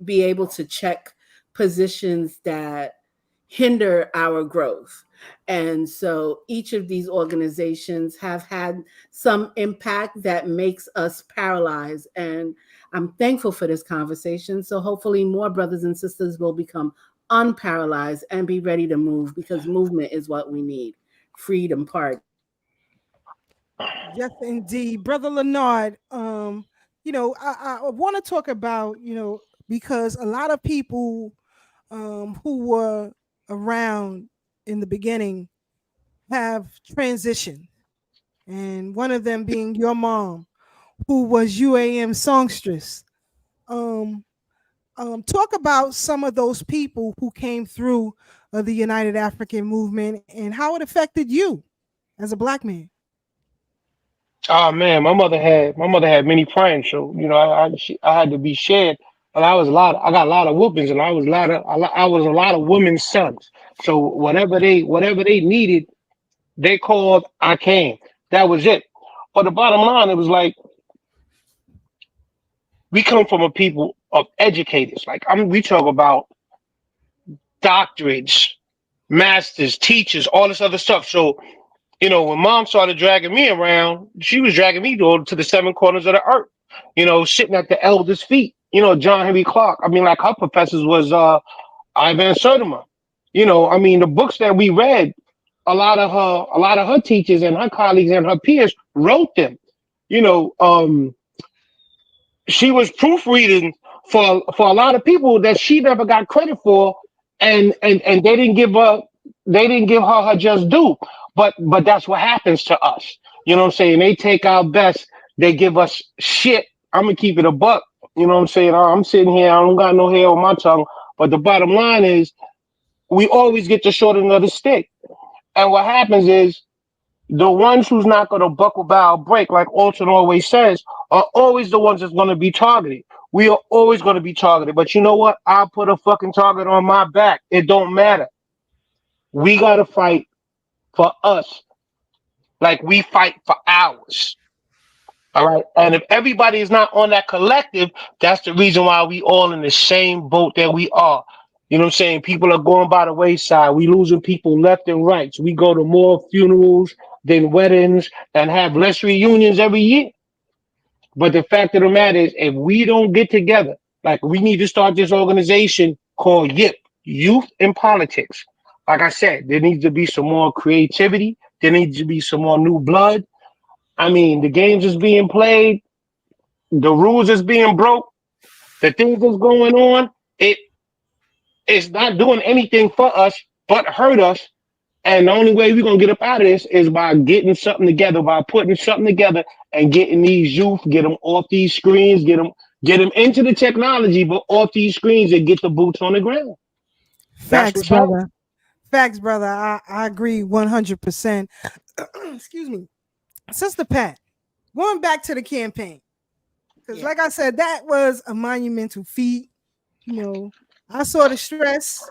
be able to check positions that hinder our growth. And so each of these organizations have had some impact that makes us paralyzed. And I'm thankful for this conversation. So hopefully more brothers and sisters will become unparalyzed and be ready to move, because movement is what we need. Freedom, pardon. Yes, indeed. Brother Leonard, you know, I want to talk about, you know, because a lot of people who were around in the beginning have transitioned. And one of them being your mom, who was UAM songstress. Talk about some of those people who came through the United African Movement and how it affected you as a Black man. Oh man, my mother had many friends, so you know I had to be shared. And I got a lot of whoopings, and I was a lot of women's sons. So whatever they needed, they called, I came. That was it. But the bottom line, it was like, we come from a people of educators. Like we talk about doctorates, masters, teachers, all this other stuff. So, you know, when mom started dragging me around, she was dragging me to the 7 corners of the earth, you know, sitting at the elders' feet. You know, John Henry Clark. I mean, like her professors was Ivan Sertima. You know, I mean, the books that we read, a lot of her teachers and her colleagues and her peers wrote them. You know, she was proofreading for a lot of people that she never got credit for, and they didn't give her just due. But that's what happens to us. You know what I'm saying? They take our best, they give us shit. I'm gonna keep it a buck. You know what I'm saying? I'm sitting here, I don't got no hair on my tongue. But the bottom line is, we always get the short end of the stick. And what happens is, the ones who's not going to buckle, bow, break, like Alton always says, are always the ones that's going to be targeted. We are always going to be targeted. But you know what? I'll put a fucking target on my back. It don't matter. We got to fight for us like we fight for ours. All right. And if everybody is not on that collective, that's the reason why we all in the same boat that we are. You know what I'm saying? People are going by the wayside. We losing people left and right. So we go to more funerals than weddings and have less reunions every year. But the fact of the matter is, if we don't get together, like we need to start this organization called YIP, Youth in Politics. like I said, there needs to be some more creativity. There needs to be some more new blood. I mean, the games is being played, the rules is being broke, the things that's going on. It's not doing anything for us but hurt us. And the only way we're gonna get up out of this is by getting something together, by putting something together and getting these youth, get them off these screens, get them into the technology, but off these screens and get the boots on the ground. Facts, brother. Facts, brother. I agree 100%. Excuse me. Sister Pat, going back to the campaign, because like I said, that was a monumental feat. You know, I saw the stress,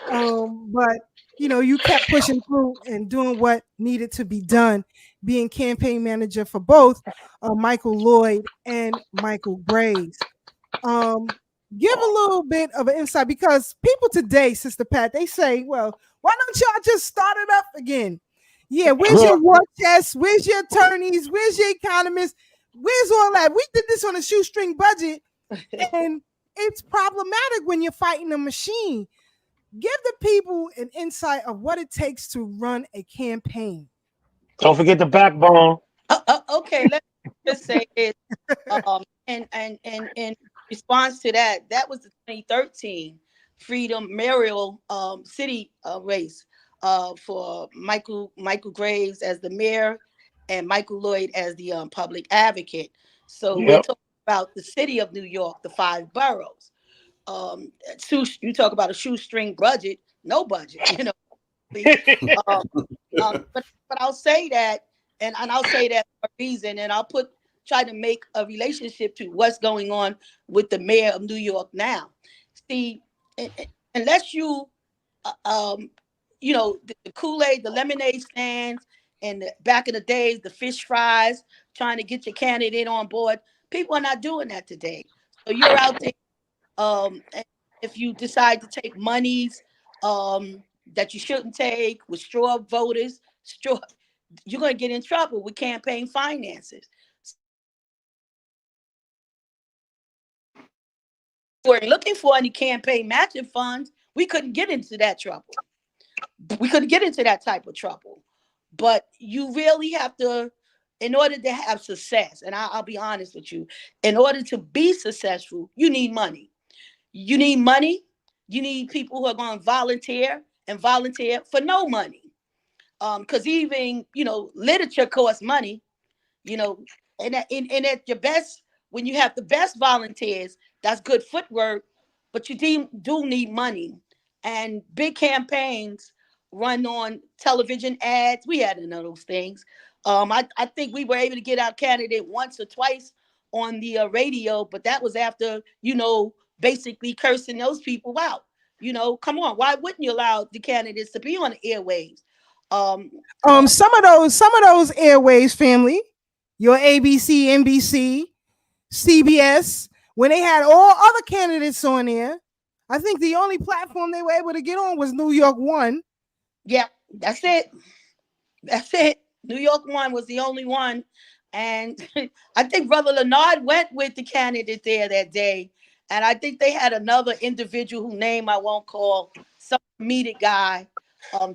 but you know, you kept pushing through and doing what needed to be done, being campaign manager for both Michael Lloyd and Michael Graves. Give a little bit of an insight, because people today, Sister Pat, they say, well, why don't y'all just start it up again? Yeah, where's your war chest? Where's your attorneys? Where's your economists? Where's all that? We did this on a shoestring budget, and it's problematic when you're fighting a machine. Give the people an insight of what it takes to run a campaign. Don't forget the backbone. Okay, let's just say it. And in response to that, that was the 2013 Freedom Mayoral city race for Michael Graves as the mayor and Michael Lloyd as the public advocate. So we're talking about the city of New York, the 5 boroughs. You talk about a shoestring budget, no budget, you know. But I'll say that, and I'll say that for a reason, and I'll try to make a relationship to what's going on with the mayor of New York now. See, unless you, you know, the Kool-Aid, the lemonade stands, and back in the days, the fish fries, trying to get your candidate on board, people are not doing that today. So you're out there. If you decide to take monies that you shouldn't take with straw voters, you're going to get in trouble with campaign finances. We weren't looking for any campaign matching funds. We couldn't get into that trouble. We couldn't get into that type of trouble. But you really have to, in order to have success, and I'll be honest with you, in order to be successful, you need money. You need money. You need people who are going to volunteer for no money. Because even, you know, literature costs money, you know, and at your best, when you have the best volunteers, that's good footwork, but you do need money. And big campaigns run on television ads. We had none of those things. I think we were able to get our candidate once or twice on the radio, but that was after, you know, basically cursing those people out. You know, come on, why wouldn't you allow the candidates to be on the airwaves? Some of those airwaves, family, your ABC, NBC, CBS, when they had all other candidates on there, I think the only platform they were able to get on was New York One. Yeah, that's it. That's it. New York One was the only one. And I think Brother Leonard went with the candidate there that day. And I think they had another individual whose name I won't call, some comedic guy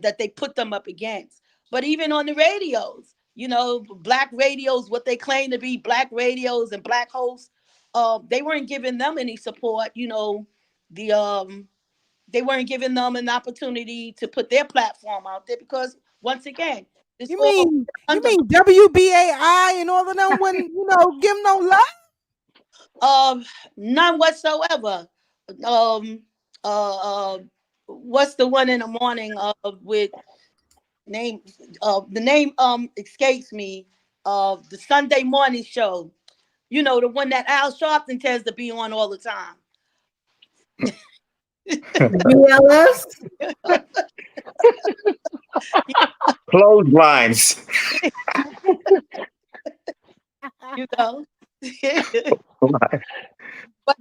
that they put them up against. But even on the radios, you know, black radios, what they claim to be black radios and black hosts, they weren't giving them any support. You know, they weren't giving them an opportunity to put their platform out there because, once again, you mean WBAI and all of them wouldn't, you know, give them no love? None whatsoever. What's the one in the morning with name? The name escapes me. The Sunday morning show. You know, the one that Al Sharpton tends to be on all the time. BLS. Clotheslines. You know.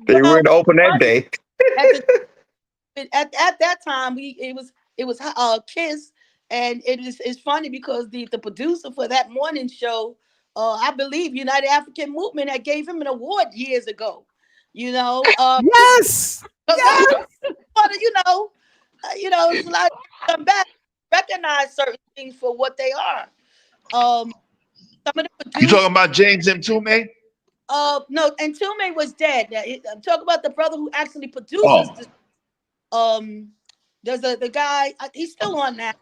They weren't open that day. At that time, it was Kiss, and it's funny because the producer for that morning show, I believe United African Movement had gave him an award years ago. You know, yes. You know, You know, it's a lot of come back, recognize certain things for what they are. Some of the You producers. talking about James M. Tume? No, and Tume was dead. Now, I'm talking about the brother who actually produces Oh, this. There's the guy. He's still on now.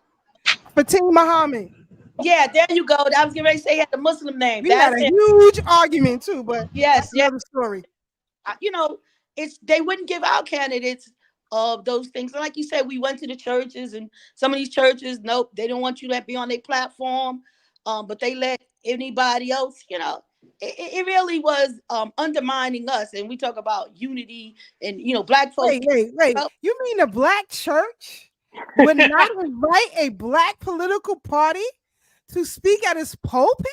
Fatim Muhammad. Yeah, there you go. I was getting ready to say he had the Muslim name. We had That's a it. huge argument too, but that's Yes, yes. another story. You know, it's they wouldn't give out candidates of those things. And like you said, we went to the churches, and some of these churches, nope, they don't want you to be on their platform. But they let anybody else, you know. It really was undermining us. And we talk about unity and black folks. Wait. You mean a black church would not invite a black political party to speak at its pulpit?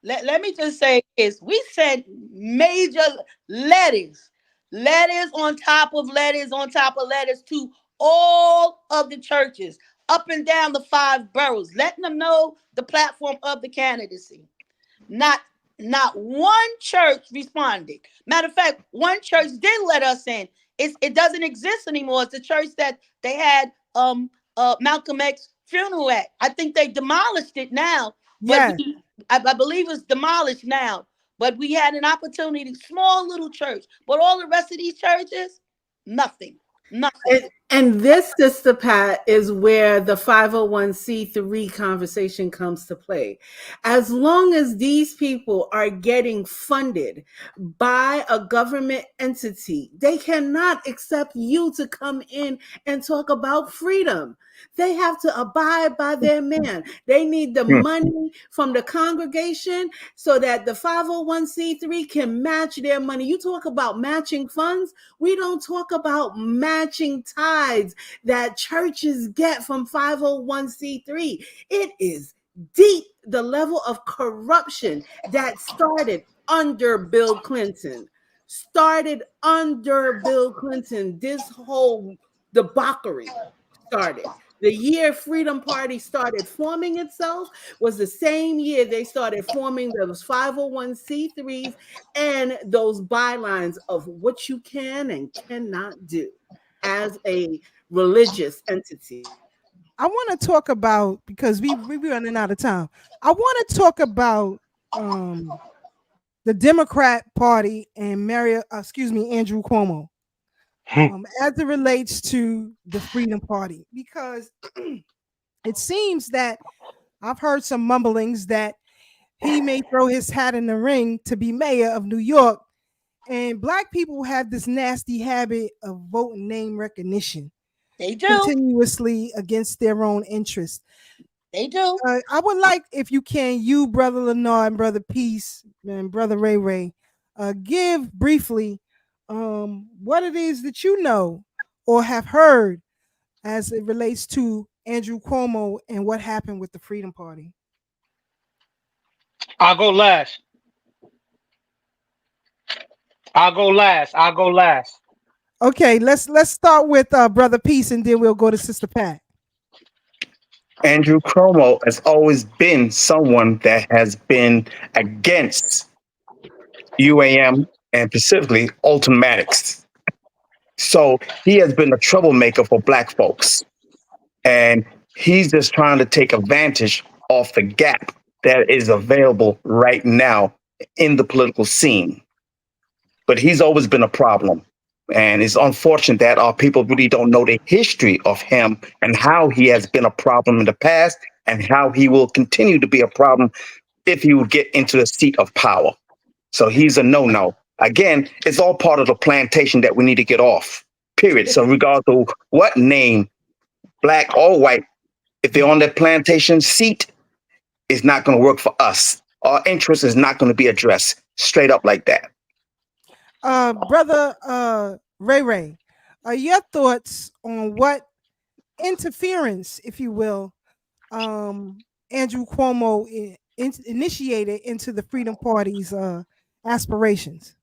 Let me just say this. We sent major letters on top of letters on top of letters to all of the churches up and down the 5 boroughs, letting them know the platform of the candidacy. Not one church responded. Matter of fact, one church did let us in. It doesn't exist anymore. It's the church that they had Malcolm X funeral at. I think they demolished it now. But Yes. I believe it's demolished now. But we had an opportunity, small little church. But all the rest of these churches, nothing. And this, Sister Pat, is where the 501c3 conversation comes to play. As long as these people are getting funded by a government entity, they cannot accept you to come in and talk about freedom. They have to abide by their man. They need the money from the congregation so that the 501c3 can match their money. You talk about matching funds. We don't talk about matching tithes that churches get from 501c3. It is deep, the level of corruption that started under Bill Clinton. This whole debauchery started. The year Freedom Party started forming itself was the same year they started forming those 501c3s and those bylines of what you can and cannot do as a religious entity. I want to talk about, because we running out of time. I want to talk about the Democrat Party and Andrew Cuomo. As it relates to the Freedom Party, because it seems that I've heard some mumblings that he may throw his hat in the ring to be mayor of New York. And black people have this nasty habit of voting name recognition. They do. Continuously against their own interests. They do. I would like, if you can, you, Brother Leonard and Brother Peace and Brother Ray, give briefly what it is that you know or have heard as it relates to Andrew Cuomo and what happened with the Freedom Party. I'll go last. Okay, let's start with Brother Peace, and then we'll go to Sister Pat. Andrew Cuomo has always been someone that has been against UAM and specifically Alton Maddox. So he has been a troublemaker for black folks. And he's just trying to take advantage of the gap that is available right now in the political scene. But he's always been a problem. And it's unfortunate that our people really don't know the history of him and how he has been a problem in the past and how he will continue to be a problem if he would get into the seat of power. So he's a no-no. Again, it's all part of the plantation that we need to get off, period. So regardless of what name, black or white, if they're on that plantation seat, it's not going to work for us. Our interest is not going to be addressed straight up like that. Brother Ray, your thoughts on what interference, if you will, Andrew Cuomo initiated into the Freedom Party's aspirations?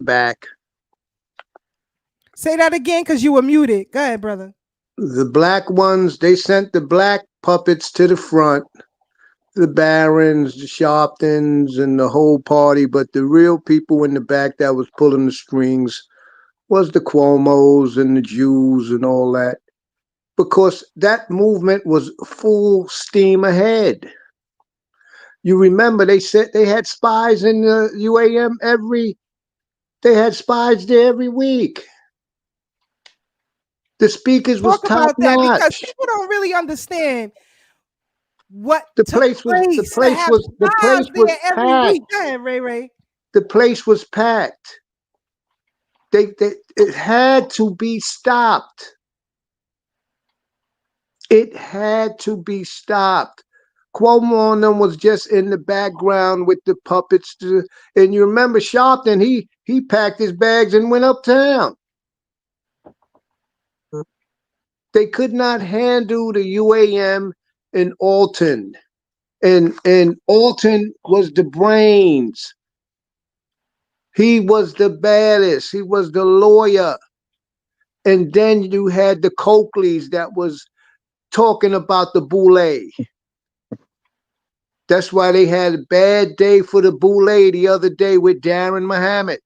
Back. Say that again, because you were muted. Go ahead, brother. The black ones, they sent the black puppets to the front the Barons, the Sharptons, and the whole party, but the real people in the back that was pulling the strings was the Cuomos and the Jews and all that, because that movement was full steam ahead. You remember they said they had spies in the UAM they had spies there every week. The speakers was Talk top about that, because notch. people don't really understand what The took place was place to have spies there every packed. week. Go ahead, Ray Ray. The place was packed. It had to be stopped. It had to be stopped. Cuomo and them was just in the background with the puppets. And you remember Sharpton, he packed his bags and went uptown. They could not handle the UAM in Alton. And Alton was the brains. He was the baddest. He was the lawyer. And then you had the Coakleys that was talking about the boule. That's why they had a bad day for the boule the other day with Darren Muhammad.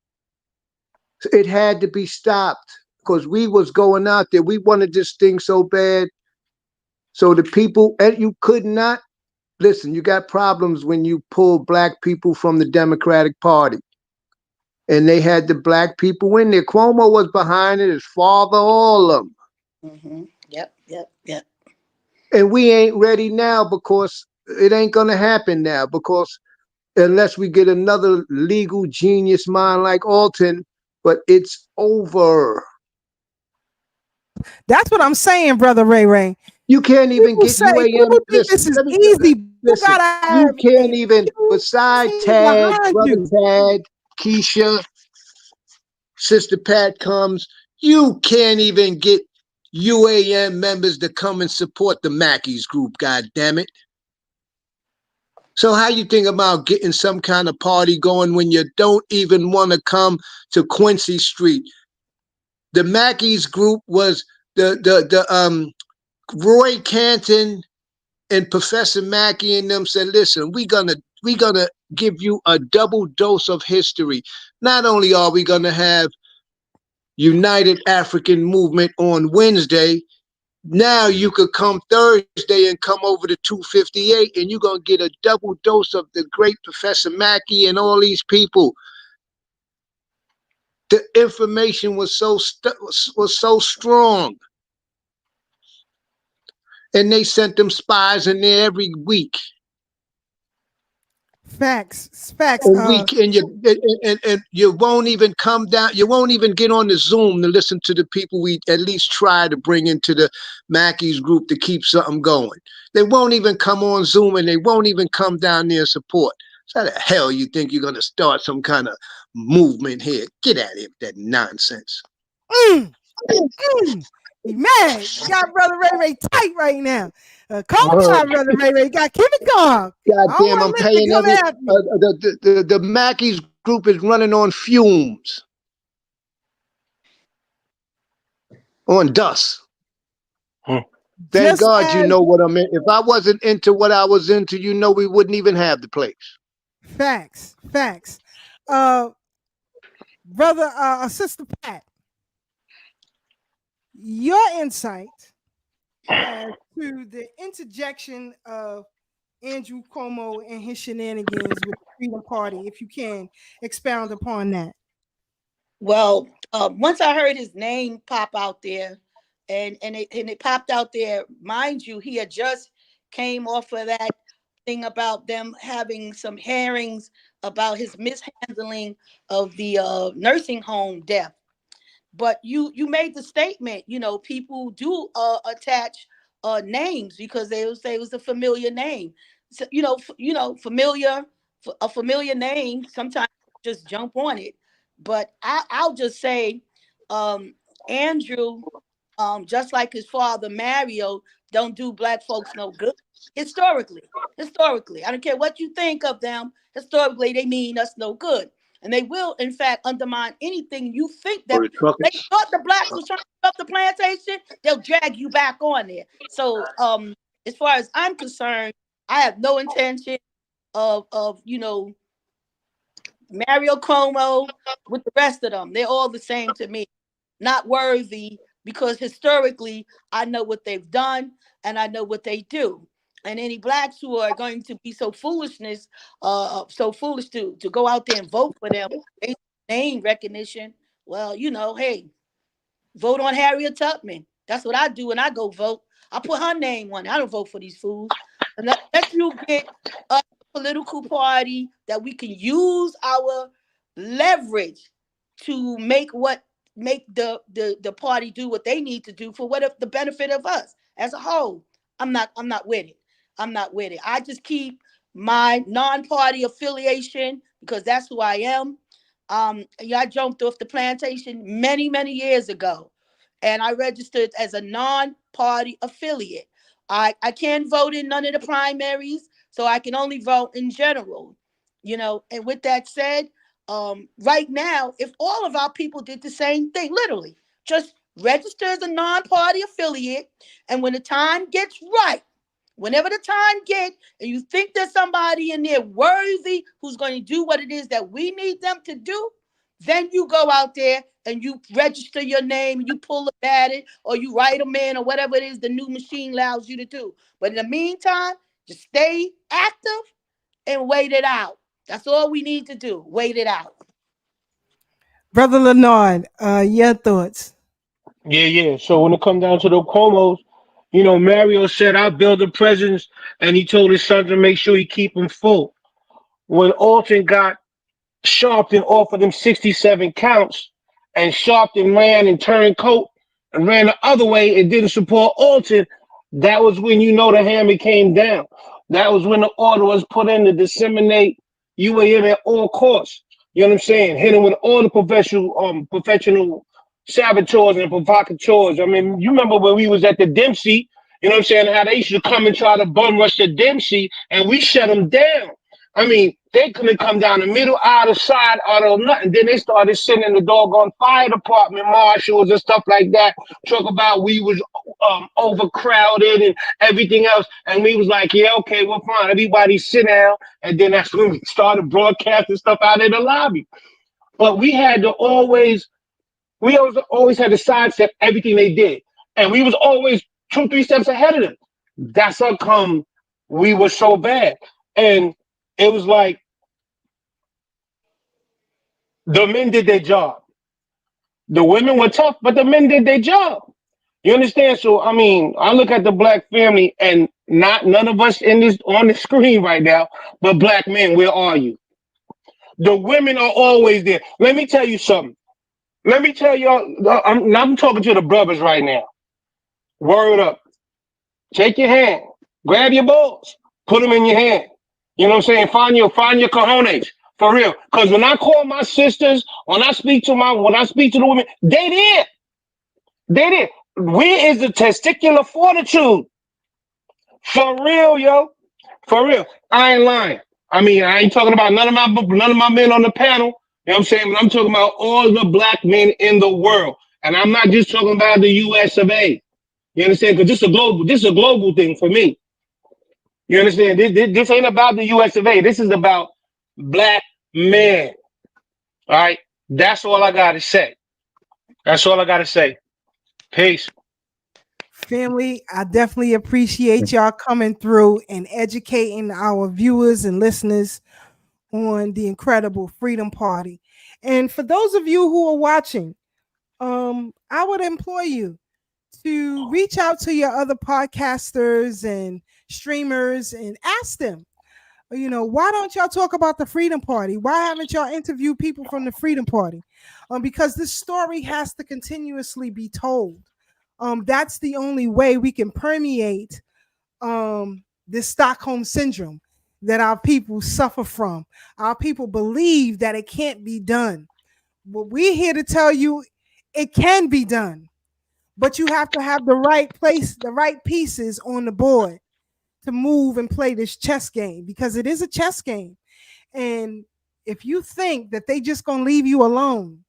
It had to be stopped because we was going out there. We wanted this thing so bad. So the people, and you could not, listen, you got problems when you pull black people from the Democratic Party. And they had the black people in there. Cuomo was behind it, his father, all of them. Mm-hmm. Yep. And we ain't ready now because it ain't going to happen now, because unless we get another legal genius mind like Alton, but it's over. That's what I'm saying, brother Ray Ray. You can't even get UAM. People think this is easy. Listen, you can't even, beside Tad, brother Tad, Keisha, Sister Pat comes, you can't even get UAM members to come and support the Mackeys group, God damn it. So how you think about getting some kind of party going when you don't even want to come to Quincy Street? The Mackeys group was the Roy Canton and Professor Mackey and them said, listen, we're gonna give you a double dose of history. Not only are we gonna have United African Movement on Wednesday, now you could come Thursday and come over to 258 and you're going to get a double dose of the great Professor Mackey and all these people. The information was so strong. And they sent them spies in there every week. Facts. And you won't even come down. You won't even get on the Zoom to listen to the people we at least try to bring into the Mackey's group to keep something going. They won't even come on Zoom, and they won't even come down there and support. So how the hell you think you're going to start some kind of movement here? Get out of here with that nonsense. He mad. You got brother Ray Ray tight right now. Calm down, brother Ray Ray. You got to keep it calm. God damn, I'm paying the Mackey's group is running on fumes. On dust. Thank God you know what I'm in. If I wasn't into what I was into, you know we wouldn't even have the place. Facts. Brother, Sister Pat, your insight as to the interjection of Andrew Cuomo and his shenanigans with the Freedom Party, if you can expound upon that. Well, once I heard his name pop out there, and it popped out there, mind you, he had just came off of that thing about them having some hearings about his mishandling of the nursing home death. But you made the statement, people do attach names because they will say it was a familiar name. So, a familiar name, sometimes just jump on it. But I'll just say, Andrew, just like his father Mario, don't do black folks no good. Historically, I don't care what you think of them. Historically, they mean us no good. And they will, in fact, undermine anything you think that they thought the blacks was trying to up the plantation. They'll drag you back on there. So, as far as I'm concerned, I have no intention of Mario Cuomo with the rest of them. They're all the same to me. Not worthy, because historically I know what they've done and I know what they do. And any blacks who are going to be so foolish to go out there and vote for them based on name recognition. Well, hey, vote on Harriet Tubman. That's what I do when I go vote. I put her name on it. I don't vote for these fools. And let you get a political party that we can use our leverage to make the party do what they need to do for the benefit of us as a whole. I'm not with it. I'm not with it. I just keep my non-party affiliation because that's who I am. I jumped off the plantation many, many years ago, and I registered as a non-party affiliate. I can't vote in none of the primaries, so I can only vote in general. And with that said, right now, if all of our people did the same thing, literally, just register as a non-party affiliate, and when the time gets right, whenever the time gets, and you think there's somebody in there worthy who's going to do what it is that we need them to do, then you go out there and you register your name, and you pull a ballot, or you write them in, or whatever it is the new machine allows you to do. But in the meantime, just stay active and wait it out. That's all we need to do. Wait it out. Brother Leonard, your thoughts? Yeah. So when it comes down to the Cuomos, Mario said, "I'll build a presence," and he told his son to make sure he keep him full. When Alton got Sharpton offered him 67 counts, and Sharpton ran and turned coat and ran the other way and didn't support Alton, that was when the hammer came down. That was when the order was put in to disseminate UAM at all costs. You know what I'm saying? Hit him with all the professional saboteurs and provocateurs. I mean, you remember when we was at the Dempsey, you know what I'm saying, how they used to come and try to bum rush the Dempsey, and we shut them down. I mean, they couldn't come down the middle, out of side, out of nothing. Then they started sending the doggone fire department marshals and stuff like that, talk about we was overcrowded and everything else. And we was like, yeah, okay, well, fine. Everybody sit down. And then that's when we started broadcasting stuff out in the lobby. But we always had to sidestep everything they did. And we was always 2-3 steps ahead of them. That's how come we were so bad. And it was like the men did their job. The women were tough, but the men did their job. You understand? So I mean, I look at the black family, and none of us on the screen right now, but black men, where are you? The women are always there. Let me tell you something. Let me tell y'all, I'm talking to the brothers right now. Word up. Take your hand, grab your balls, put them in your hand. You know what I'm saying? Find your cojones, for real. Because when I call my sisters, when I speak to the women, they there. They there. Where is the testicular fortitude? For real, yo. For real. I ain't lying. I mean, I ain't talking about none of my men on the panel. You know what I'm saying? But I'm talking about all the black men in the world. And I'm not just talking about the US of A. You understand? Because this is a global thing for me. You understand? This ain't about the US of A. This is about black men. All right? That's all I got to say. That's all I got to say. Peace. Family, I definitely appreciate y'all coming through and educating our viewers and listeners on the incredible Freedom Party. And for those of you who are watching, I would implore you to reach out to your other podcasters and streamers and ask them, why don't y'all talk about the Freedom Party? Why haven't y'all interviewed people from the Freedom Party? Because this story has to continuously be told. That's the only way we can permeate this Stockholm syndrome that our people suffer from. Our people believe that it can't be done. But we're here to tell you it can be done. But you have to have the right pieces on the board to move and play this chess game, because it is a chess game. And if you think that they just gonna leave you alone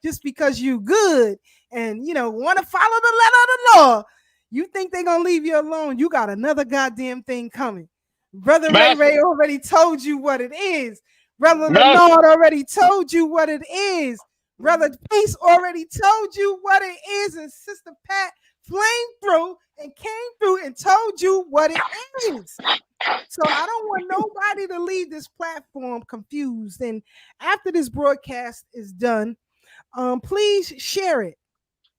just because you good and want to follow the letter of the law, you think they're gonna leave you alone, you got another goddamn thing coming. Brother Ray already told you what it is. Brother Leonard already told you what it is. Brother Peace already told you what it is. And Sister Pat flamed through and came through and told you what it is. So I don't want nobody to leave this platform confused. And after this broadcast is done, please share it.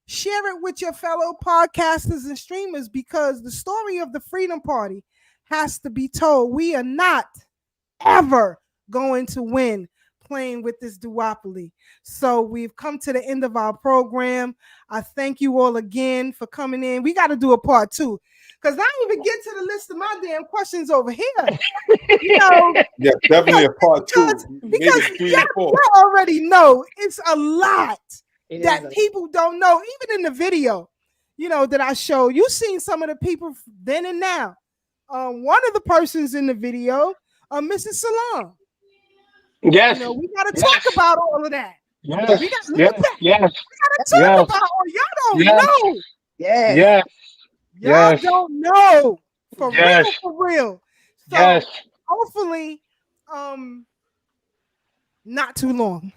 Share it with your fellow podcasters and streamers, because the story of the Freedom Party has to be told. We are not ever going to win playing with this duopoly. So we've come to the end of our program. I thank you all again for coming in. We got to do a part 2, because I didn't even get to the list of my damn questions over here. You know, yeah, definitely a part 2. Because y'all already know it's a lot that people don't know, even in the video, you know, that I showed. You've seen some of the people then and now. One of the persons in the video, Mrs. Salam. Yes. You know, we got to talk about all of that. Yes. We got to Yes. We got to talk about all. Y'all don't know. Yes. Y'all don't know. For real. So hopefully, not too long.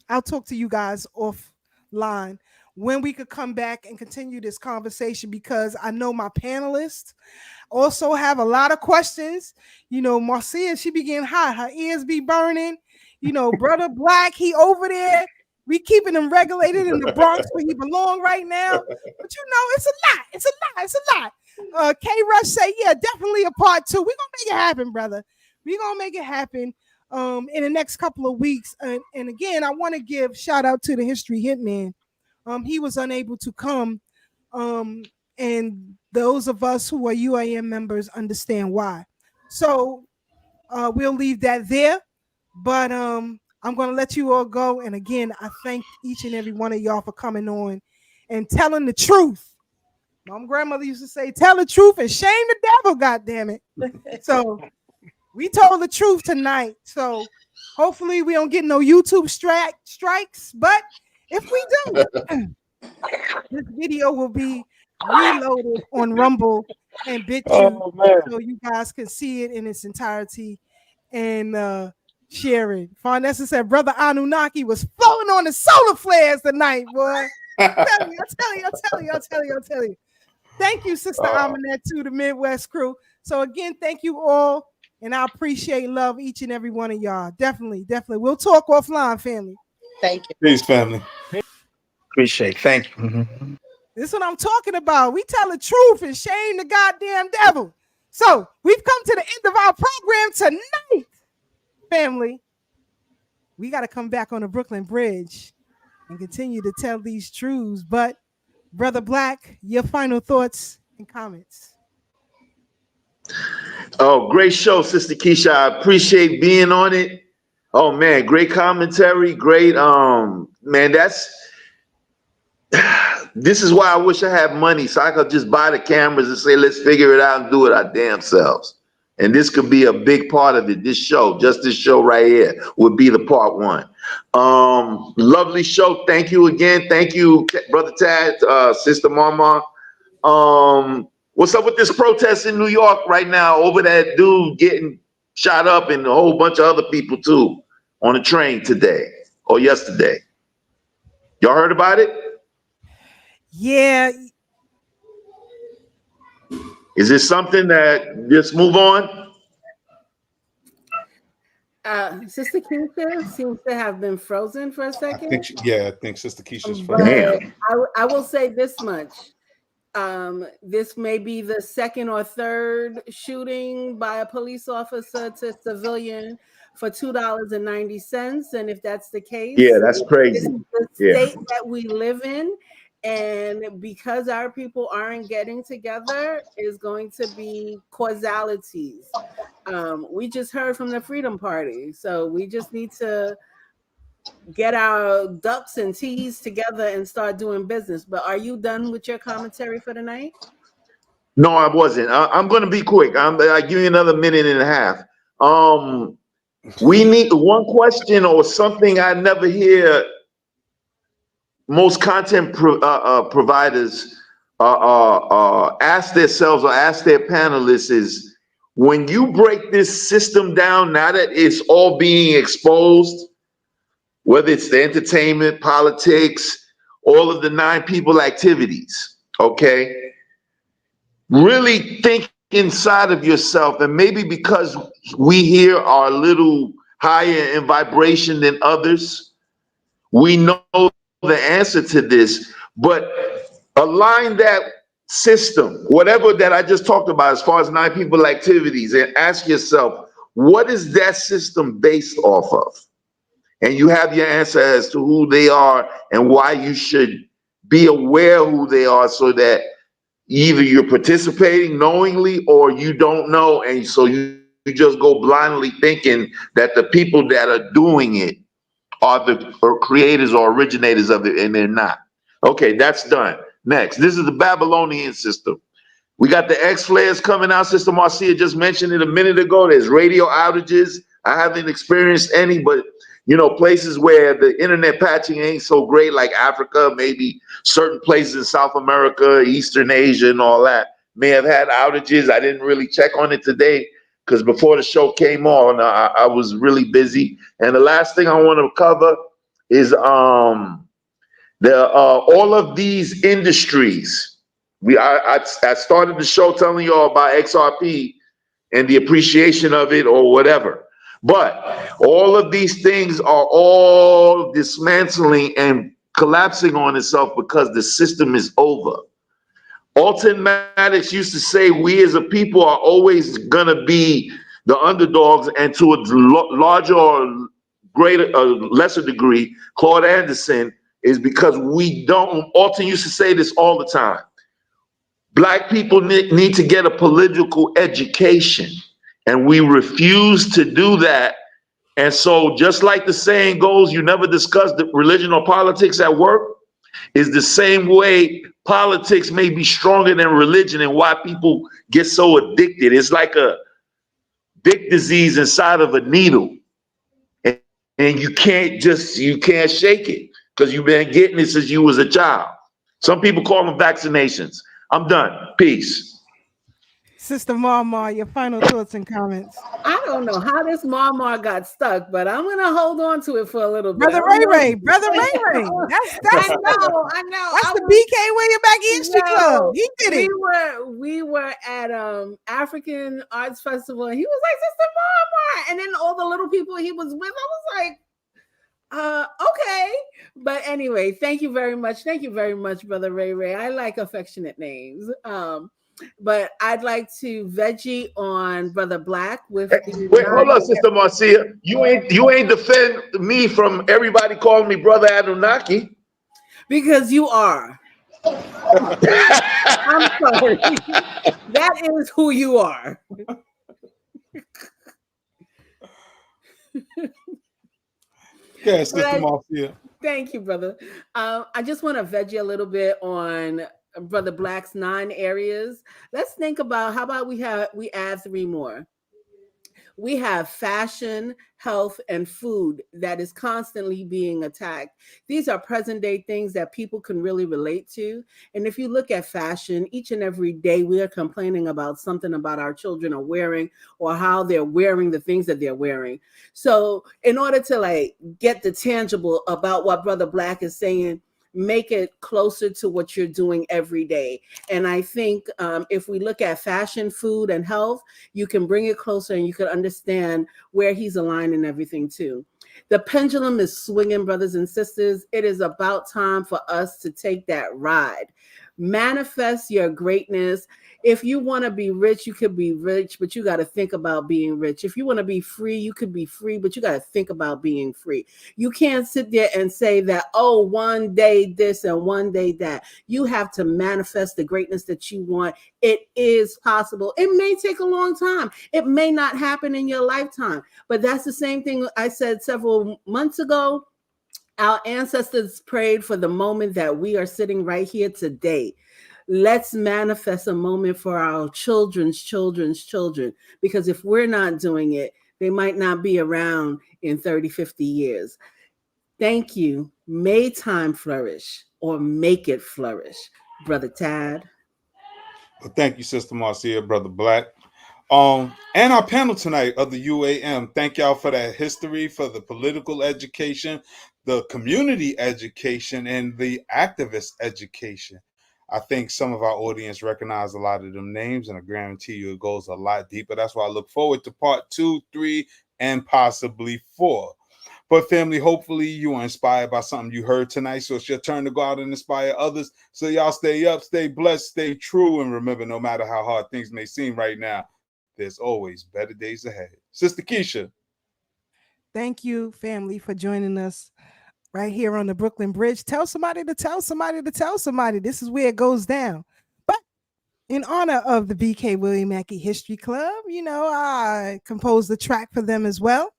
I'll talk to you guys offline when we could come back and continue this conversation, because I know my panelists also have a lot of questions. You know, Marcia, she be getting hot. Her ears be burning. You know, Brother Black, he over there. We keeping him regulated in the Bronx where he belong right now. But you know, it's a lot. K-Rush say, yeah, definitely a part 2. We're going to make it happen, brother. We're going to make it happen in the next couple of weeks. And again, I want to give shout out to the History Hitman. He was unable to come. And those of us who are UAM members understand why. So we'll leave that there. But I'm going to let you all go. And again, I thank each and every one of y'all for coming on and telling the truth. My grandmother used to say, tell the truth and shame the devil, goddammit. So we told the truth tonight. So hopefully we don't get no YouTube strikes. But if we do, this video will be reloaded on Rumble and BitChute, so you guys can see it in its entirety and share it. Farnessa said, Brother Anunnaki was floating on the solar flares tonight, boy. I'll tell you. Thank you, Sister Amanette, to the Midwest crew. So again, thank you all, and I appreciate love each and every one of y'all. Definitely. We'll talk offline, family. Thank you. Peace, family. Appreciate. Thank you. This is what I'm talking about. We tell the truth and shame the goddamn devil. So we've come to the end of our program tonight, family. We got to come back on the Brooklyn Bridge and continue to tell these truths. But Brother Black, your final thoughts and comments. Oh, great show, Sister Keisha. I appreciate being on it. Oh man, great commentary. Great, man, this is why I wish I had money, so I could just buy the cameras and say, let's figure it out and do it our damn selves. And this could be a big part of it. This show, just this show right here, would be the part 1. Lovely show. Thank you again. Thank you, Brother Tad, Sister Mama. What's up with this protest in New York right now over that dude getting shot up and a whole bunch of other people too on a train today or yesterday? Y'all heard about it? Yeah. Is this something that just move on? Sister Keisha seems to have been frozen for a second. I think Sister Keisha's frozen. I will say this much. This may be the second or third shooting by a police officer to civilian for $2.90. And if that's the case, yeah, that's crazy. This is the state that we live in. And because our people aren't getting together, is going to be causalities. We just heard from the Freedom Party. So we just need to get our ducks and T's together and start doing business. But are you done with your commentary for tonight? No, I wasn't. I'm going to be quick. I give you another minute and a half. We need one question or something I never hear most content providers ask themselves or ask their panelists is, when you break this system down, now that it's all being exposed, whether it's the entertainment, politics, all of the 9 people activities, okay? Really think inside of yourself, and maybe because we here are a little higher in vibration than others, we know the answer to this, but align that system, whatever that I just talked about as far as 9 people activities, and ask yourself, what is that system based off of? And you have your answer as to who they are and why you should be aware who they are, so that either you're participating knowingly or you don't know, and so you just go blindly thinking that the people that are doing it are the creators or originators of it, and they're not. Okay, that's done. Next, this is the Babylonian system. We got the X flares coming out. Sister Marcia just mentioned it a minute ago. There's radio outages. I haven't experienced any, but you know, places where the internet patching ain't so great, like Africa, maybe certain places in South America, Eastern Asia, and all that, may have had outages. I didn't really check on it today because before the show came on, I was really busy. And the last thing I want to cover is all of these industries. I started the show telling you all about XRP and the appreciation of it or whatever. But all of these things are all dismantling and collapsing on itself because the system is over. Alton Maddox used to say, we as a people are always going to be the underdogs, and to a larger or greater, lesser degree, Claude Anderson, is because we don't. Alton used to say this all the time. Black people need to get a political education, and we refuse to do that. And so just like the saying goes, you never discuss the religion or politics at work, is the same way politics may be stronger than religion, and why people get so addicted. It's like a dick disease inside of a needle. And you can't shake it because you've been getting it since you was a child. Some people call them vaccinations. I'm done. Peace. Sister Marmar, your final thoughts and comments. I don't know how this Marmar got stuck, but I'm gonna hold on to it for a little bit. Brother Ray. That's I know. That's the BK William back history club. He did it. We were at African Arts Festival, and he was like, Sister Marmar, and then all the little people he was with, I was like, okay. But anyway, thank you very much, Brother Ray. I like affectionate names. But I'd like to veggie on Brother Black with wait, hold on, Sister Marcia. You ain't defend me from everybody calling me Brother Anunnaki. Because you are. I'm sorry. That is who you are. Yes, Sister Marcia. Thank you, brother. I just want to veggie a little bit on Brother Black's 9 areas. Let's think about, how about we add 3 more. We have fashion, health, and food that is constantly being attacked. These are present day things that people can really relate to. And if you look at fashion, each and every day we are complaining about something about our children are wearing, or how they're wearing the things that they're wearing. So in order to get the tangible about what Brother Black is saying, make it closer to what you're doing every day. And I think if we look at fashion, food, and health, you can bring it closer and you can understand where he's aligning everything to. The pendulum is swinging, brothers and sisters. It is about time for us to take that ride. Manifest your greatness. If you want to be rich, you could be rich, but you got to think about being rich. If you want to be free, you could be free, but you got to think about being free. You can't sit there and say that, oh, one day this and one day that. You have to manifest the greatness that you want. It is possible. It may take a long time. It may not happen in your lifetime, but that's the same thing I said several months ago. Our ancestors prayed for the moment that we are sitting right here today. Let's manifest a moment for our children's children's children, because if we're not doing it, they might not be around in 30, 50 years. Thank you. May time flourish, or make it flourish. Brother Tad. Well, thank you, Sister Marcia, Brother Black. And our panel tonight of the UAM. Thank y'all for that history, for the political education, the community education, and the activist education. I think some of our audience recognize a lot of them names, and I guarantee you it goes a lot deeper. That's why I look forward to part 2, 3, and possibly 4. But family, hopefully you are inspired by something you heard tonight. So it's your turn to go out and inspire others. So y'all stay up, stay blessed, stay true, and remember, no matter how hard things may seem right now, there's always better days ahead. Sister Keisha. Thank you, family, for joining us right here on the Brooklyn Bridge. Tell somebody to tell somebody to tell somebody. This is where it goes down. But in honor of the BK William Mackey History Club, you know, I composed the track for them as well.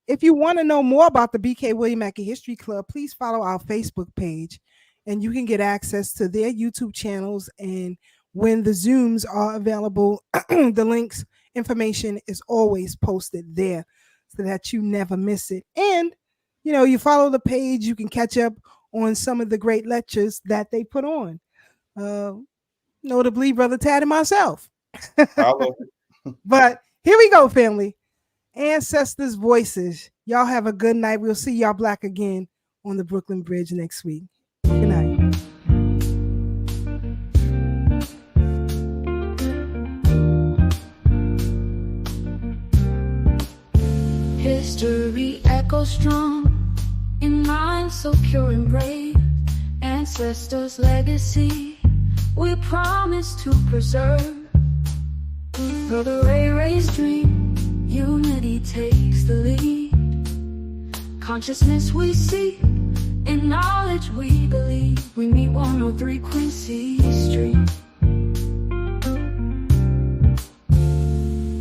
If you want to know more about the BK William Mackey History Club, please follow our Facebook page, and you can get access to their YouTube channels. And when the Zooms are available, the links, information is always posted there so that you never miss it. And, you know, you follow the page, you can catch up on some of the great lectures that they put on. Notably, Brother Tad and myself. But here we go, family. Ancestors' voices. Y'all have a good night. We'll see y'all black again on the Brooklyn Bridge next week. Good night. History echoes strong in minds so pure and brave. Ancestors' legacy we promise to preserve. Brother Ray Ray's dream, unity takes the lead. Consciousness we seek, in knowledge we believe. We meet 103 Quincy Street.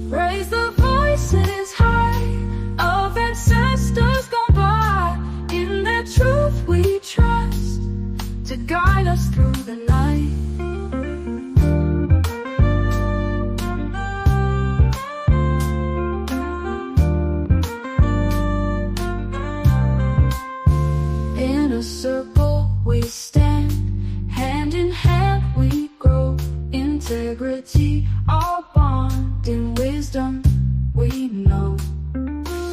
Raise the voices high of ancestors gone by. In their truth we trust to guide us through the night. In a circle we stand, hand in hand we grow. Integrity, our bond, in wisdom we know.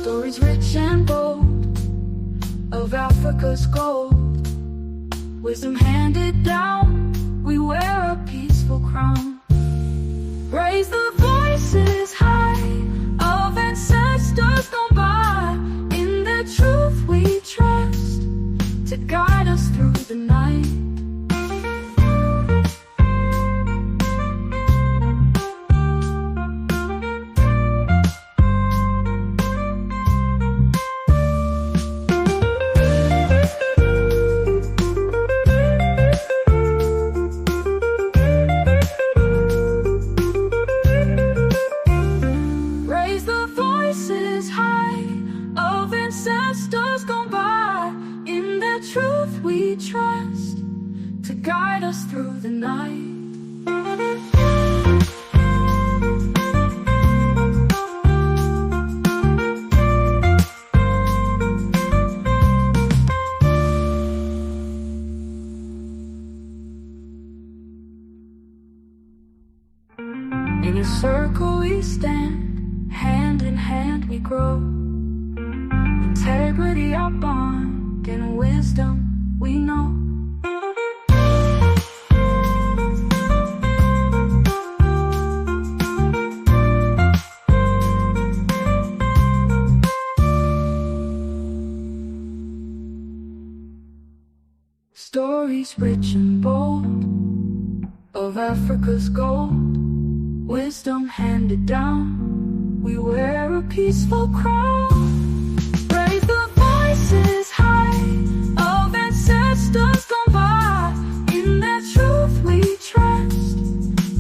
Stories rich and bold of Africa's gold. Wisdom handed down, we wear a peaceful crown. Raise the voices high of ancestors gone by. In their truth we trust to guide us through the night. Raise the voices high of ancestors gone by. In their truth we trust to guide us through the night. In a circle we stand, hand in hand we grow. Integrity our bond, in wisdom we know. Stories rich and bold of Africa's gold. Wisdom handed down, we wear a peaceful crown. Raise the voices high of ancestors gone by. In their truth we trust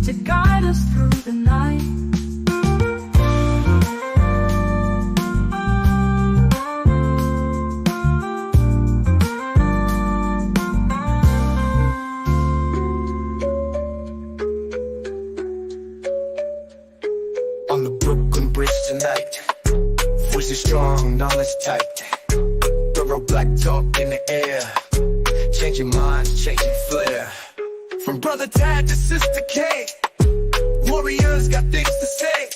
to guide us through the night. On the Brooklyn Bridge tonight, voices strong, knowledge tight. Thorough black talk in the air, changing minds, changing flair. From Brother Tad to Sister K, Warriors got things to say.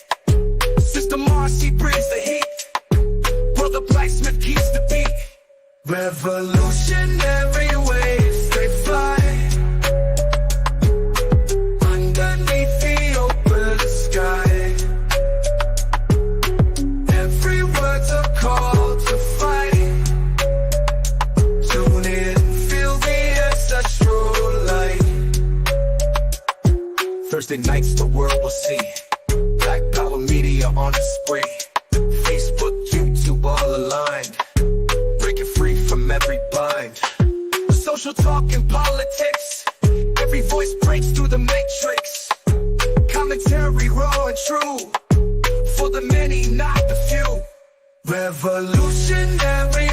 Sister Marcy brings the heat. Brother Blacksmith keeps the beat. Revolutionary waves, they fly underneath the open sky. Every word's a call to fight. Tune in, feel the ancestral light. Thursday nights the world will see Black Power media on a spree. Facebook, YouTube all aligned, breaking free from every bind. Social talk and politics, every voice breaks through the matrix. Commentary raw and true, for the many, not the few. Revolutionary